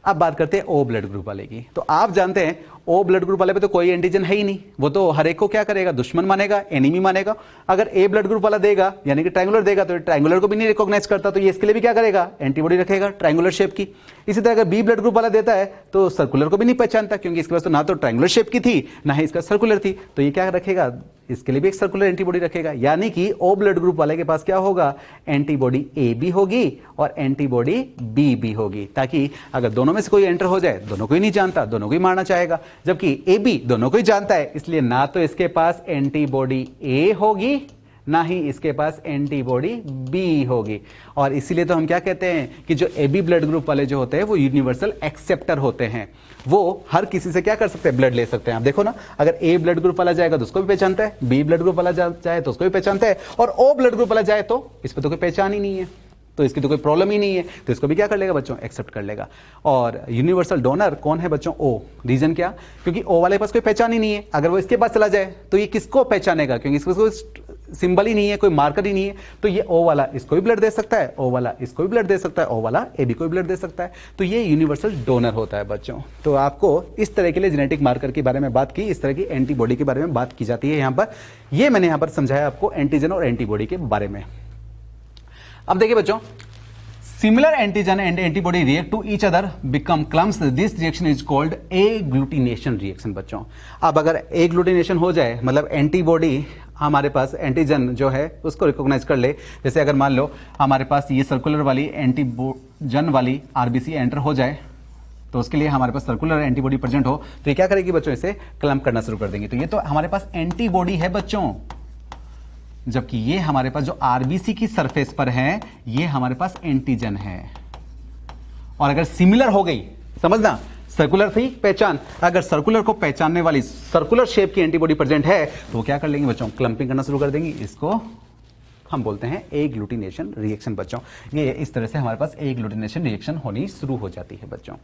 अब बात करते हैं ओ ब्लड ग्रुप वाले की। तो आप जानते हैं ओ ब्लड ग्रुप वाले पे तो कोई एंटीजन है ही नहीं, वो तो हर एक को क्या करेगा, दुश्मन मानेगा, एनिमी मानेगा। अगर ए ब्लड ग्रुप वाला देगा, यानी कि ट्रायंगुलर देगा, तो ट्रायंगुलर को भी नहीं रिकॉग्नाइज करता, तो ये इसके लिए भी क्या करेगा, एंटीबॉडी रखेगा ट्रायंगुलर शेप की। इसी तरह अगर बी ब्लड ग्रुप वाला देता है तो सर्कुलर को भी नहीं पहचानता, क्योंकि इसके पास तो ना तो ट्रायंगुलर शेप की थी, ना ही इसका सर्कुलर थी, तो ये क्या रखेगा, इसके लिए भी एक सर्कुलर एंटीबॉडी रखेगा। यानी कि ओ ब्लड ग्रुप वाले के पास क्या होगा, एंटीबॉडी ए भी होगी और एंटीबॉडी बी भी होगी, ताकि अगर दोनों में से कोई एंटर हो जाए, दोनों को ही नहीं जानता, दोनों को ही मारना चाहेगा, जबकि ए बी दोनों को ही जानता है, इसलिए ना तो इसके पास एंटीबॉडी ए होगी, ना ही इसके पास एंटीबॉडी बी होगी। और इसीलिए तो हम क्या कहते हैं कि जो ए बी ब्लड ग्रुप वाले जो होते हैं वो यूनिवर्सल एक्सेप्टर होते हैं, वो हर किसी से क्या कर सकते हैं, ब्लड ले सकते हैं। आप देखो ना, अगर ए ब्लड ग्रुप वाला जाएगा तो उसको भी पहचानता है, बी ब्लड ग्रुप वाला जाए तो उसको भी पहचानता है, और ओ ब्लड ग्रुप वाला जाए तो इस पर तो कोई पहचान ही नहीं है, तो इसकी तो कोई प्रॉब्लम ही नहीं है, तो इसको भी क्या कर लेगा बच्चों, एक्सेप्ट कर लेगा। और यूनिवर्सल डोनर कौन है बच्चों, ओ। रीजन क्या, क्योंकि ओ वाले के पास कोई पहचान ही नहीं है, अगर वो इसके पास चला जाए तो ये किसको पहचानेगा, क्योंकि इसको कोई सिंबल ही नहीं है, कोई मार्कर ही नहीं है, तो ये ओ वाला इसको भी ब्लड दे सकता है, ओ वाला इसको भी ब्लड दे सकता है, ओ वाला ए बी को भी ब्लड दे सकता है, तो ये यूनिवर्सल डोनर होता है बच्चों। तो आपको इस तरह के लिए जेनेटिक मार्कर के बारे में बात की, इस तरह की एंटीबॉडी के बारे में बात की जाती है यहाँ पर। ये मैंने यहाँ पर समझाया आपको एंटीजन और एंटीबॉडी के बारे में। अब देखिए बच्चों, similar antigen and antibody react to each other become clumps. This reaction is called agglutination reaction बच्चों। अब अगर agglutination हो जाए, मतलब एंटीबॉडी हमारे पास एंटीजन जो है उसको रिकॉग्नाइज कर ले, जैसे अगर मान लो हमारे पास ये सर्कुलर वाली एंटीजन वाली आरबीसी एंटर हो जाए, तो उसके लिए हमारे पास सर्कुलर एंटीबॉडी प्रेजेंट हो, तो ये क्या करेगी बच्चों, इसे क्लम्प करना शुरू कर देंगे। तो ये तो हमारे पास एंटीबॉडी है बच्चों, जबकि ये हमारे पास जो आरबीसी की सरफेस पर है ये हमारे पास एंटीजन है। और अगर सिमिलर हो गई, समझना, सर्कुलर थी पहचान, अगर सर्कुलर को पहचानने वाली सर्कुलर शेप की एंटीबॉडी प्रेजेंट है तो वो क्या कर लेंगे बच्चों, क्लंपिंग करना शुरू कर देंगी, इसको हम बोलते हैं एग्लूटिनेशन रिएक्शन बच्चों। ये इस तरह से हमारे पास एग्लूटिनेशन रिएक्शन होनी शुरू हो जाती है बच्चों।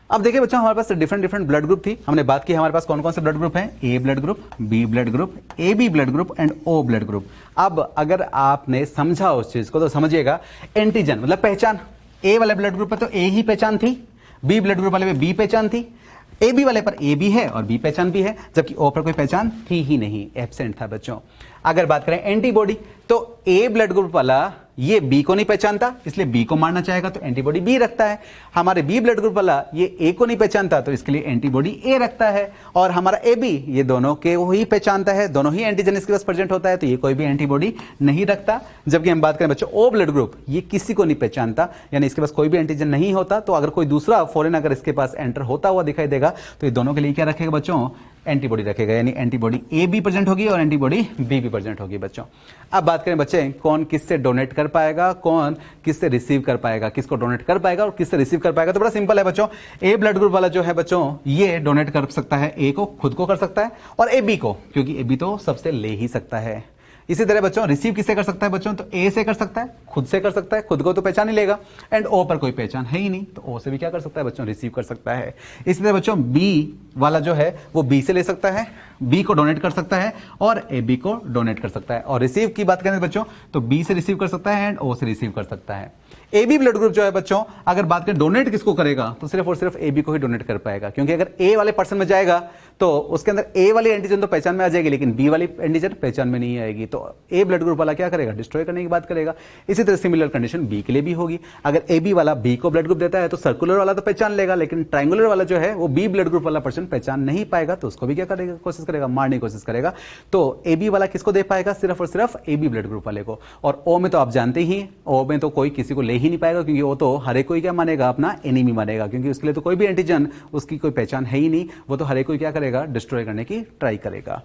अब देखिए बच्चों, हमारे पास डिफरेंट ब्लड ग्रुप थी, हमने बात की हमारे पास कौन कौन से ब्लड ग्रुप हैं, A blood group, B blood group, A B blood group and O blood group. अब अगर आपने समझा उस चीज को तो समझिएगा, एंटीजन मतलब पहचान, ए वाले ब्लड ग्रुप पर तो ए ही पहचान थी, बी ब्लड ग्रुप वाले पे बी पहचान थी, ए बी वाले पर ए बी है और बी पहचान भी है, जबकि ओ पर कोई पहचान थी ही नहीं, एब्सेंट था बच्चों। अगर बात करें एंटीबॉडी, तो ए ब्लड ग्रुप वाला ये बी को नहीं पहचानता, इसलिए बी को मारना चाहेगा तो एंटीबॉडी बी रखता है। हमारे बी ब्लड ग्रुप वाला ये ए को नहीं पहचानता तो इसके लिए एंटीबॉडी ए रखता है। और हमारा ए बी ये दोनों के ही पहचानता है, दोनों ही एंटीजन इसके पास प्रेजेंट होता है, तो ये कोई भी एंटीबॉडी नहीं रखता। जबकि हम बात करें बच्चों ओ ब्लड ग्रुप, ये किसी को नहीं पहचानता, यानी इसके पास कोई भी एंटीजन नहीं होता। तो अगर कोई दूसरा फॉरेन अगर इसके पास एंटर होता हुआ दिखाई देगा तो ये दोनों के लिए क्या रखेगा बच्चों, एंटीबॉडी रखेगा, यानी एंटीबॉडी ए भी प्रेजेंट होगी और एंटीबॉडी बी भी प्रेजेंट होगी बच्चों। अब बात करें बच्चे, कौन किससे डोनेट कर पाएगा, कौन किससे रिसीव कर पाएगा, किसको डोनेट कर पाएगा और किससे रिसीव कर पाएगा, तो बड़ा सिंपल है बच्चों। ए ब्लड ग्रुप वाला जो है बच्चों, ये डोनेट कर सकता है, ए को खुद को कर सकता है और ए बी को, क्योंकि ए बी तो सबसे ले ही सकता है। इसी तरह बच्चों रिसीव किससे कर सकता है बच्चों, तो ए से कर सकता है, खुद से कर सकता है, खुद को तो पहचान ही लेगा, एंड ओ पर कोई पहचान है ही नहीं तो ओ से भी क्या कर सकता है बच्चों, रिसीव कर सकता है। इसी तरह बच्चों बी वाला जो है वो बी से ले सकता है, बी को डोनेट कर सकता है और ए बी को डोनेट कर सकता है। और रिसीव की बात करें बच्चों तो बी से रिसीव कर सकता है एंड ओ से रिसीव कर सकता है। ए बी ब्लड ग्रुप जो है बच्चों, अगर बात करें डोनेट किसको करेगा तो सिर्फ और सिर्फ ए बी को ही डोनेट कर पाएगा, क्योंकि अगर ए वाले पर्सन में जाएगा तो उसके अंदर ए वाली एंटीजन तो पहचान में आ जाएगी लेकिन बी वाली एंटीजन पहचान में नहीं आएगी, तो ए ब्लड ग्रुप वाला क्या करेगा, डिस्ट्रॉय करने की बात करेगा। इसी तरह सिमिलर कंडीशन बी के लिए भी होगी। अगर ए बी वाला बी को ब्लड ग्रुप देता है तो सर्कुलर वाला तो पहचान लेगा, लेकिन ट्रायंगुलर वाला जो है वो बी ब्लड ग्रुप वाला पर्सन पहचान नहीं पाएगा, तो उसको भी क्या करेगा, कोशिश करेगा, मारने की कोशिश करेगा। तो ए बी वाला किसको दे पाएगा, सिर्फ और सिर्फ ए बी ब्लड ग्रुप वाले को। और ओ में तो आप जानते ही, ओ में तो कोई किसी को ले ही नहीं पाएगा, क्योंकि वो तो हर एक को क्या मानेगा, अपना एनिमी मानेगा, क्योंकि उसके लिए तो कोई भी एंटीजन उसकी कोई पहचान है ही नहीं, वो तो हर एक को क्या करेगा, डिस्ट्रॉय करने की ट्राई करेगा।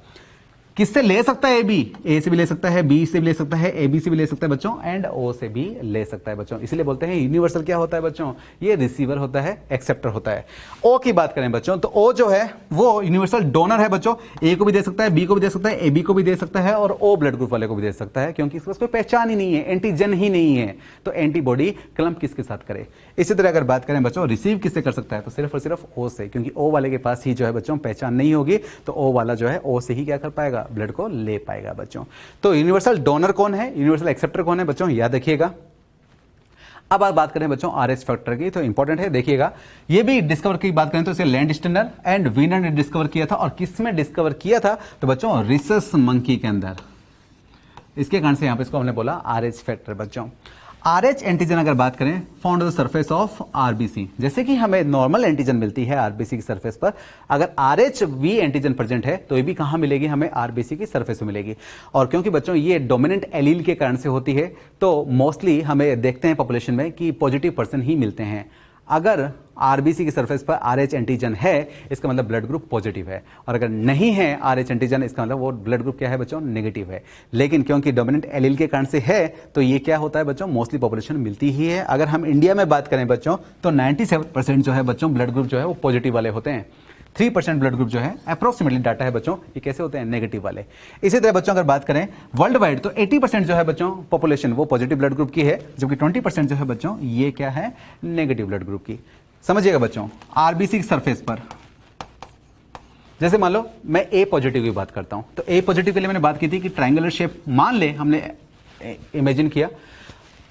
किससे ले सकता है ए बी, ए से भी ले सकता है, बी से भी ले सकता है, ए बी से भी ले सकता है बच्चों, एंड ओ से भी ले सकता है बच्चों। इसलिए बोलते हैं यूनिवर्सल क्या होता है बच्चों, ये रिसीवर होता है, एक्सेप्टर होता है। ओ की बात करें बच्चों तो ओ जो है वो यूनिवर्सल डोनर है बच्चों, ए को भी दे सकता है, बी को भी दे सकता है, ए बी को भी दे सकता है और ओ ब्लड ग्रुप वाले को भी दे सकता है, क्योंकि इसके पास कोई पहचान ही नहीं है, एंटीजन ही नहीं है, तो एंटीबॉडी क्लम्प किसके साथ करे। इसी तरह अगर बात करें बच्चों रिसीव किससे कर सकता है, तो सिर्फ और सिर्फ ओ से, क्योंकि ओ वाले के पास ही जो है बच्चों पहचान नहीं होगी, तो ओ वाला जो है ओ से ही क्या कर पाएगा, ब्लड को ले पाएगा बच्चों। तो यूनिवर्सल डोनर कौन है, यूनिवर्सल एक्सेप्टर कौन है बच्चों, याद रखिएगा। अब आप बात करें बच्चों आरएच फैक्टर की, तो इंपॉर्टेंट है, देखिएगा। ये भी डिस्कवर की बात करें तो इसे लैंडस्टनर एंड वीनर ने डिस्कवर किया था, और किसमें डिस्कवर किया था, तो बच्चों रिसस मंकी के अंदर। इसके कारण से यहां पे इसको हमने बोला आरएच फैक्टर बच्चों। आरएच एंटीजन अगर बात करें found on the surface of RBC, जैसे कि हमें नॉर्मल एंटीजन मिलती है आरबीसी की सरफेस पर, अगर आरएच वी एंटीजन प्रेजेंट है तो ये भी कहां मिलेगी, हमें आरबीसी की सरफेस में मिलेगी। और क्योंकि बच्चों ये डोमिनेंट एलील के कारण से होती है, तो मोस्टली हमें देखते हैं पॉपुलेशन में कि पॉजिटिव पर्सन ही मिलते हैं। अगर आरबीसी की सरफेस पर आरएच एंटीजन है इसका मतलब ब्लड ग्रुप पॉजिटिव है, और अगर नहीं है आरएच एंटीजन इसका मतलब वो ब्लड ग्रुप क्या है बच्चों, नेगेटिव है। लेकिन क्योंकि डोमिनेंट एलील के कारण से है तो ये क्या होता है बच्चों, मोस्टली पॉपुलेशन मिलती ही है। अगर हम इंडिया में बात करें बच्चों तो 97% जो है बच्चों ब्लड ग्रुप जो है वो पॉजिटिव वाले होते हैं, 3% ब्लड ग्रुप जो है अप्रोक्सीमेटली डाटा है बच्चों, ये कैसे होते हैं, नेगेटिव वाले। इसी तरह बच्चों अगर बात करें वर्ल्ड वाइड तो 80% जो है बच्चों पॉपुलेशन वो पॉजिटिव ब्लड ग्रुप की है, जबकि 20% जो है बच्चों ये क्या है, नेगेटिव ब्लड ग्रुप की। समझिएगा बच्चों, आरबीसी की सरफेस पर जैसे मान लो मैं ए पॉजिटिव की बात करता हूं, तो ए पॉजिटिव के लिए मैंने बात की थी कि ट्रायंगुलर शेप मान ले, हमने इमेजिन किया,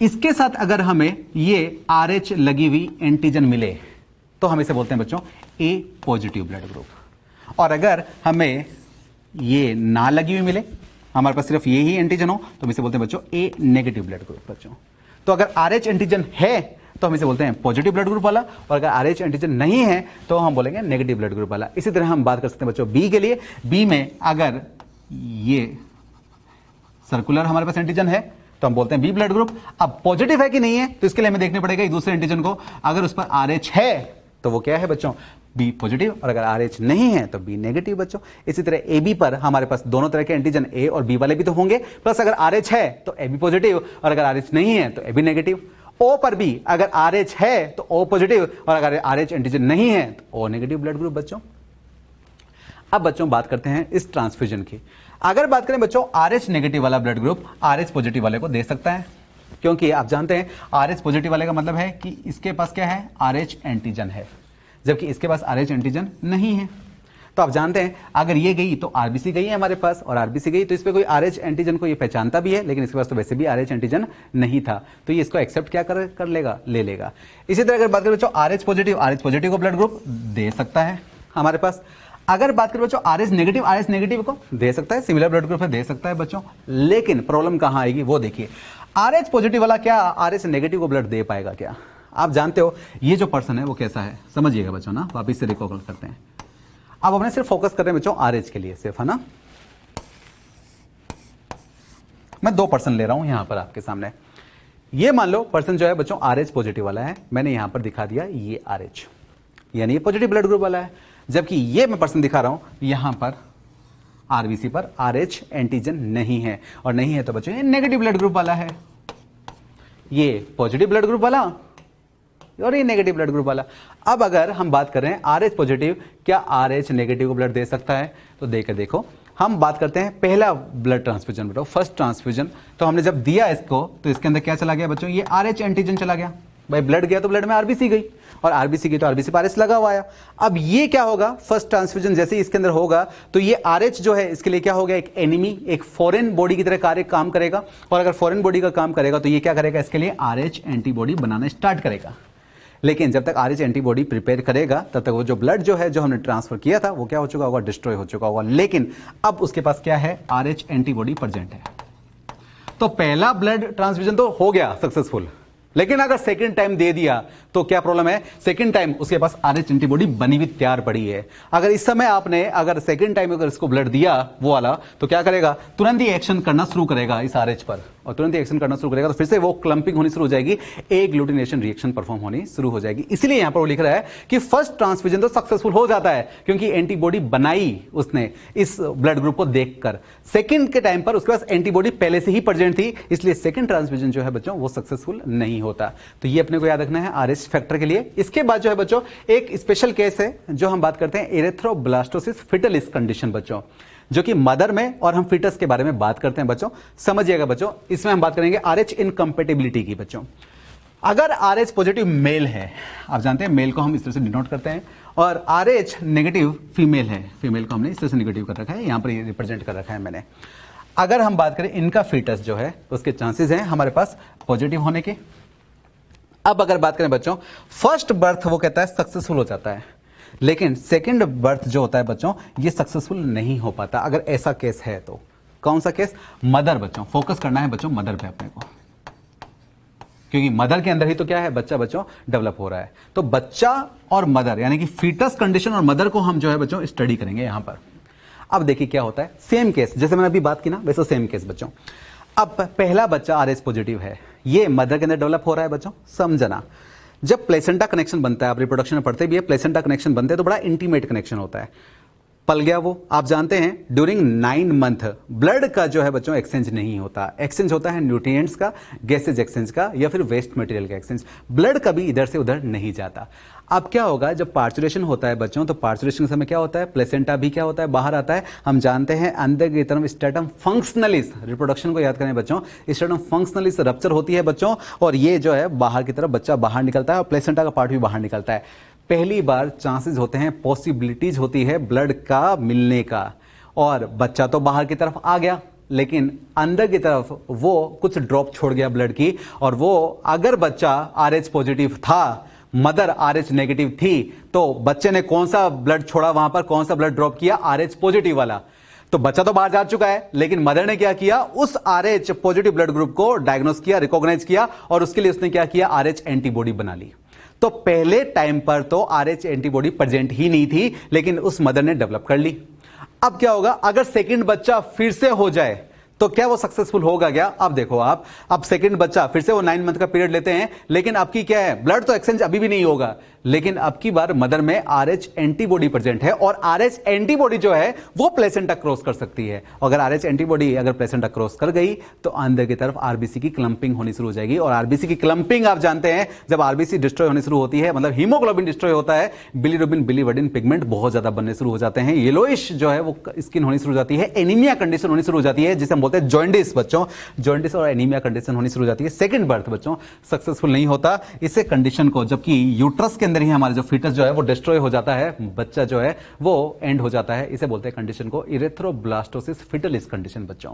इसके साथ अगर हमें ये आरएच लगी हुई एंटीजन मिले तो हम इसे बोलते हैं बच्चों ए पॉजिटिव ब्लड ग्रुप। और अगर हमें ये ना लगी हुई मिले, हमारे पास सिर्फ ये ही एंटीजन हो, तो हम इसे बोलते हैं बच्चों ए नेगेटिव ब्लड ग्रुप बच्चों। तो अगर आरएच एंटीजन है तो हम इसे बोलते हैं पॉजिटिव ब्लड ग्रुप वाला, और अगर आरएच एंटीजन नहीं है तो हम बोलेंगे नेगेटिव ब्लड ग्रुप वाला। इसी तरह हम बात कर सकते हैं बच्चों बी के लिए, बी में अगर ये सर्कुलर हमारे पास एंटीजन है तो हम बोलते हैं बी ब्लड ग्रुप। अब पॉजिटिव है कि नहीं है तो इसके लिए हमें देखने पड़ेगा एक दूसरे एंटीजन को, अगर उस पर आरएच है तो वो क्या है बच्चों, बी पॉजिटिव, और अगर आरएच नहीं है तो बी नेगेटिव बच्चों। इसी तरह ए बी पर हमारे पास दोनों तरह के एंटीजन ए और बी वाले भी तो होंगे, प्लस अगर आरएच है तो ए बी पॉजिटिव, और अगर आरएच नहीं है तो ए बी नेगेटिव। ओ पर भी अगर आरएच है तो ओ पॉजिटिव, और अगर आरएच एंटीजन नहीं है तो ओ नेगेटिव ब्लड ग्रुप बच्चों। अब बच्चों बात करते हैं इस ट्रांसफ्यूजन की। अगर बात करें बच्चों, RH नेगेटिव वाला ब्लड ग्रुप RH पॉजिटिव वाले को दे सकता है, क्योंकि आप जानते हैं RH पॉजिटिव वाले का मतलब है कि इसके पास क्या है, RH एंटीजन है, जबकि इसके पास RH एंटीजन नहीं है। तो आप जानते हैं अगर ये गई तो RBC गई है हमारे पास, और RBC गई तो इस पे कोई RH एंटीजन को ये पहचानता भी है, लेकिन इसके पास तो वैसे भी RH एंटीजन नहीं था, तो ये इसको एक्सेप्ट क्या कर लेगा, ले लेगा। इसी तरह अगर बात करें बच्चों RH पॉजिटिव को ब्लड ग्रुप दे सकता है हमारे पास। अगर बात करें बच्चों RH नेगेटिव को दे सकता है, सिमिलर ब्लड ग्रुप है, दे सकता है बच्चों, लेकिन प्रॉब्लम कहां आएगी वो देखिए। RH पॉजिटिव वाला क्या RH नेगेटिव को ब्लड दे पाएगा क्या? आप जानते हो ये जो पर्सन है वो कैसा है, समझिएगा बच्चों ना, वापिस से रिकॉल करते हैं। अब अपने सिर्फ फोकस कर रहे हैं बच्चों RH के लिए सिर्फ, है ना। मैं 2 पर्सन ले रहा हूं यहां पर आपके सामने। ये मान लो पर्सन जो है बच्चों RH पॉजिटिव वाला है, मैंने यहां पर दिखा दिया ये RH, यानी ये पॉजिटिव ब्लड ग्रुप वाला है, जबकि ये मैं पर्सन दिखा रहा हूं यहां पर RBC पर RH एंटीजन नहीं है, और नहीं है तो बच्चों ये नेगेटिव ब्लड ग्रुप वाला है, ये पॉजिटिव ब्लड ग्रुप वाला और ये नेगेटिव ब्लड ग्रुप वाला। अब अगर हम बात कर रहे हैं RH पॉजिटिव क्या RH नेगेटिव को ब्लड दे सकता है, तो देकर देखो। हम बात करते हैं पहला ब्लड ट्रांसफ्यूजन, बेटा फर्स्ट ट्रांसफ्यूजन। तो हमने जब दिया इसको तो इसके अंदर क्या चला गया बच्चों, ये RH एंटीजन चला गया। भाई ब्लड गया तो ब्लड में RBC गई, और RBC गई तो RBC पर RH लगा हुआ आया। अब ये क्या होगा, फर्स्ट ट्रांसफ्यूजन जैसे ही इसके अंदर होगा तो ये RH जो है इसके लिए क्या हो गया, एक एनिमी, एक फॉरेन बॉडी की तरह काम करेगा, और अगर फॉरेन बॉडी का काम करेगा तो ये क्या करेगा, इसके लिए RH एंटीबॉडी बनाना स्टार्ट करेगा। लेकिन जब तक RH एंटीबॉडी प्रिपेयर करेगा तब तक वो जो ब्लड जो है जो हमने ट्रांसफर किया था वो क्या हो चुका होगा, डिस्ट्रॉय हो चुका होगा। लेकिन अब उसके पास क्या है, RH एंटीबॉडी प्रेजेंट है। तो पहला ब्लड ट्रांसफ्यूजन तो हो गया सक्सेसफुल, लेकिन अगर सेकंड टाइम दे दिया तो क्या प्रॉब्लम है, सेकंड टाइम उसके पास RH एंटीबॉडी बनी हुई तैयार पड़ी है। अगर इस समय आपने अगर सेकंड टाइम अगर इसको ब्लड दिया वो वाला, तो क्या करेगा, तुरंत ही एक्शन करना शुरू करेगा इस RH पर, और तुरंत ही एक्शन करना शुरू करेगा तो फिर से वो क्लंपिंग होनी शुरू हो जाएगी, एग्लूटिनेशन रिएक्शन परफॉर्म होनी शुरू हो जाएगी। इसलिए यहां पर वो लिख रहा है कि फर्स्ट ट्रांसफ्यूजन तो सक्सेसफुल हो जाता है क्योंकि एंटीबॉडी बनाई उसने इस ब्लड ग्रुप को देखकर। सेकंड के टाइम पर उसके पास एंटीबॉडी पहले से ही प्रेजेंट थी, इसलिए सेकंड ट्रांसफ्यूजन जो है बच्चों वो सक्सेसफुल नहीं होता। तो ये अपने को याद रखना है RH फैक्टर के लिए। इसके बाद जो है बच्चों एक स्पेशल केस है जो हम बात करते हैं एरेथ्रोब्लास्टोसिस फिटलिस कंडीशन बच्चों, जो कि मदर में, और हम फिटस के बारे में बात करते हैं बच्चों, समझिएगा बच्चों। इसमें हम बात करेंगे RH इनकम्पेटिबिलिटी की बच्चों। अगर RH पॉजिटिव मेल है, आप जानते हैं मेल को हम इस तरह से डिनोट करते हैं, और RH नेगेटिव फीमेल है, फीमेल को हमने इस तरह से नेगेटिव कर रखा है, यहां पर ये रिप्रेजेंट कर रखा है मैंने। अगर हम बात करें इनका फिटस जो है उसके चांसेस हैं हमारे पास पॉजिटिव होने के। अब अगर बात करें बच्चों, फर्स्ट बर्थ वो कहता है सक्सेसफुल हो जाता है, लेकिन सेकंड बर्थ जो होता है बच्चों ये सक्सेसफुल नहीं हो पाता। अगर ऐसा केस है तो कौन सा केस, मदर बच्चों, फोकस करना है बच्चों मदर पे अपने को, क्योंकि मदर के अंदर ही तो क्या है, बच्चा बच्चों डेवलप हो रहा है। तो बच्चा और मदर यानी कि फीटस कंडीशन और मदर को हम जो है बच्चों स्टडी करेंगे यहां पर। अब देखिए क्या होता है, सेम केस जैसे मैंने अभी बात की ना, वैसे सेम केस बच्चों। अब पहला बच्चा RH पॉजिटिव है, ये मदर के अंदर डेवलप हो रहा है बच्चों, समझना। जब प्लेसेंटा कनेक्शन बनता है, आप रिप्रोडक्शन में पढ़ते भी है, प्लेसेंटा कनेक्शन बनते हैं तो बड़ा इंटीमेट कनेक्शन होता है। पल गया वो, आप जानते हैं ड्यूरिंग 9 मंथ ब्लड का जो है बच्चों एक्सचेंज नहीं होता, एक्सचेंज होता है न्यूट्रिएंट्स का, गैसेज एक्सचेंज का, या फिर वेस्ट मटेरियल का एक्सचेंज। ब्लड कभी इधर से उधर नहीं जाता। अब क्या होगा, जब पार्चुलेशन होता है बच्चों, तो पार्चुलेशन के समय क्या होता है, प्लेसेंटा भी क्या होता है, बाहर आता है। हम जानते हैं अंदर की तरफ स्ट्रेटम फंक्शनलिस, रिप्रोडक्शन को याद करें बच्चों, स्ट्रेटम फंक्शनलिस रप्चर होती है बच्चों, और ये जो है बाहर की तरफ बच्चा बाहर निकलता है, और प्लेसेंटा का पार्ट भी बाहर निकलता है। पहली बार चांसेस होते हैं, पॉसिबिलिटीज होती है ब्लड का मिलने का, और बच्चा तो बाहर की तरफ आ गया, लेकिन अंदर की तरफ वो कुछ ड्रॉप छोड़ गया ब्लड की, और वो अगर बच्चा RH पॉजिटिव था, मदर RH नेगेटिव थी, तो बच्चे ने कौन सा ब्लड छोड़ा वहां पर, कौन सा ब्लड ड्रॉप किया, RH पॉजिटिव वाला। तो बच्चा तो बाहर जा चुका है, लेकिन मदर ने क्या किया, उस RH पॉजिटिव ब्लड ग्रुप को डायग्नोस किया, रिकॉग्नाइज किया, और उसके लिए उसने क्या किया, RH एंटीबॉडी बना ली। तो पहले टाइम पर तो RH एंटीबॉडी प्रेजेंट ही नहीं थी, लेकिन उस मदर ने डेवलप कर ली। अब क्या होगा, अगर सेकंड बच्चा फिर से हो जाए तो क्या वो सक्सेसफुल होगा क्या? अब देखो आप, अब सेकंड बच्चा फिर से वो 9 मंथ का पीरियड लेते हैं, लेकिन आपकी क्या है, ब्लड तो एक्सचेंज अभी भी नहीं होगा, लेकिन अब की बार मदर में RH एंटीबॉडी प्रेजेंट है और RH एंटीबॉडी जो है वो प्लेसेंटा क्रॉस कर सकती है। अगर RH एंटीबॉडी अगर प्लेसेंटा क्रॉस कर गई तो अंदर की तरफ आरबीसी की क्लंपिंग होनी शुरू हो जाएगी। और आरबीसी की क्लंपिंग आप जानते हैं, जब आरबीसी डिस्ट्रॉय होनी शुरू होती है, मतलब हीमोग्लोबिन डिस्ट्रॉय होता है, बिलीरुबिन बिलीवर्डिन पिगमेंट बहुत ज्यादा बनने शुरू हो जाते हैं, येलोइश जो है वो स्किन होनी शुरू हो जाती है, एनीमिया कंडीशन होनी शुरू हो जाती है, जिसे हम बोलते हैं जॉन्डिस बच्चों। जॉन्डिस और एनीमिया कंडीशन होनी शुरू हो जाती है। सेकंड बर्थ बच्चों सक्सेसफुल नहीं होता इससे कंडीशन को, जबकि यूट्रस के अंदर ही हमारे जो फीटस जो है वो डिस्ट्रॉय हो जाता है, बच्चा जो है वो एंड हो जाता है। इसे बोलते हैं कंडीशन को इरेथ्रोब्लास्टोसिस फिटलिस कंडीशन बच्चों।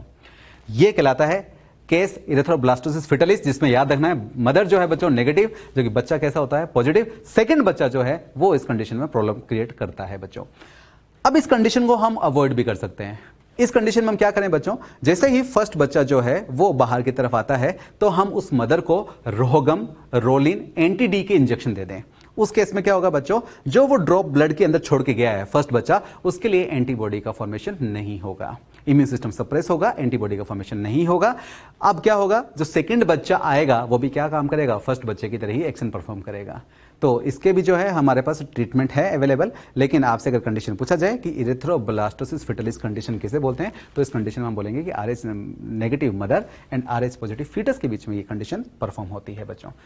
ये कहलाता है केस इरेथ्रोब्लास्टोसिस फिटलिस, जिसमें याद रखना है मदर जो है बच्चों नेगेटिव, जो कि बच्चा कैसा होता है पॉजिटिव। सेकंड बच्चा जो है वो इस कंडीशन में प्रॉब्लम क्रिएट करता है बच्चों। अब इस कंडीशन को हम अवॉइड भी कर सकते हैं। इस कंडीशन में हम क्या करें बच्चों, जैसे ही फर्स्ट बच्चा जो है वो बाहर की तरफ आता है तो हम उस मदर को रोहगम, रोलिन, एंटी-डी के इंजेक्शन दे दें। उस केस में क्या होगा बच्चों, जो वो ड्रॉप ब्लड के अंदर छोड़ के गया है फर्स्ट बच्चा, उसके लिए एंटीबॉडी का फॉर्मेशन नहीं होगा, इम्यून सिस्टम सप्रेस होगा, एंटीबॉडी का फॉर्मेशन नहीं होगा। अब क्या होगा, जो सेकंड बच्चा आएगा वो भी क्या काम करेगा, फर्स्ट बच्चे की तरह ही एक्शन परफॉर्म करेगा। तो इसके भी जो है हमारे पास ट्रीटमेंट है अवेलेबल। लेकिन आपसे अगर कंडीशन पूछा जाए कि इरेथ्रोब्लास्टोसिस फिटलिस कंडीशन किसे बोलते हैं, तो इस कंडीशन में हम बोलेंगे कि RH negative mother and RH positive foetus के बीच में ये कंडीशन परफॉर्म होती है बच्चों।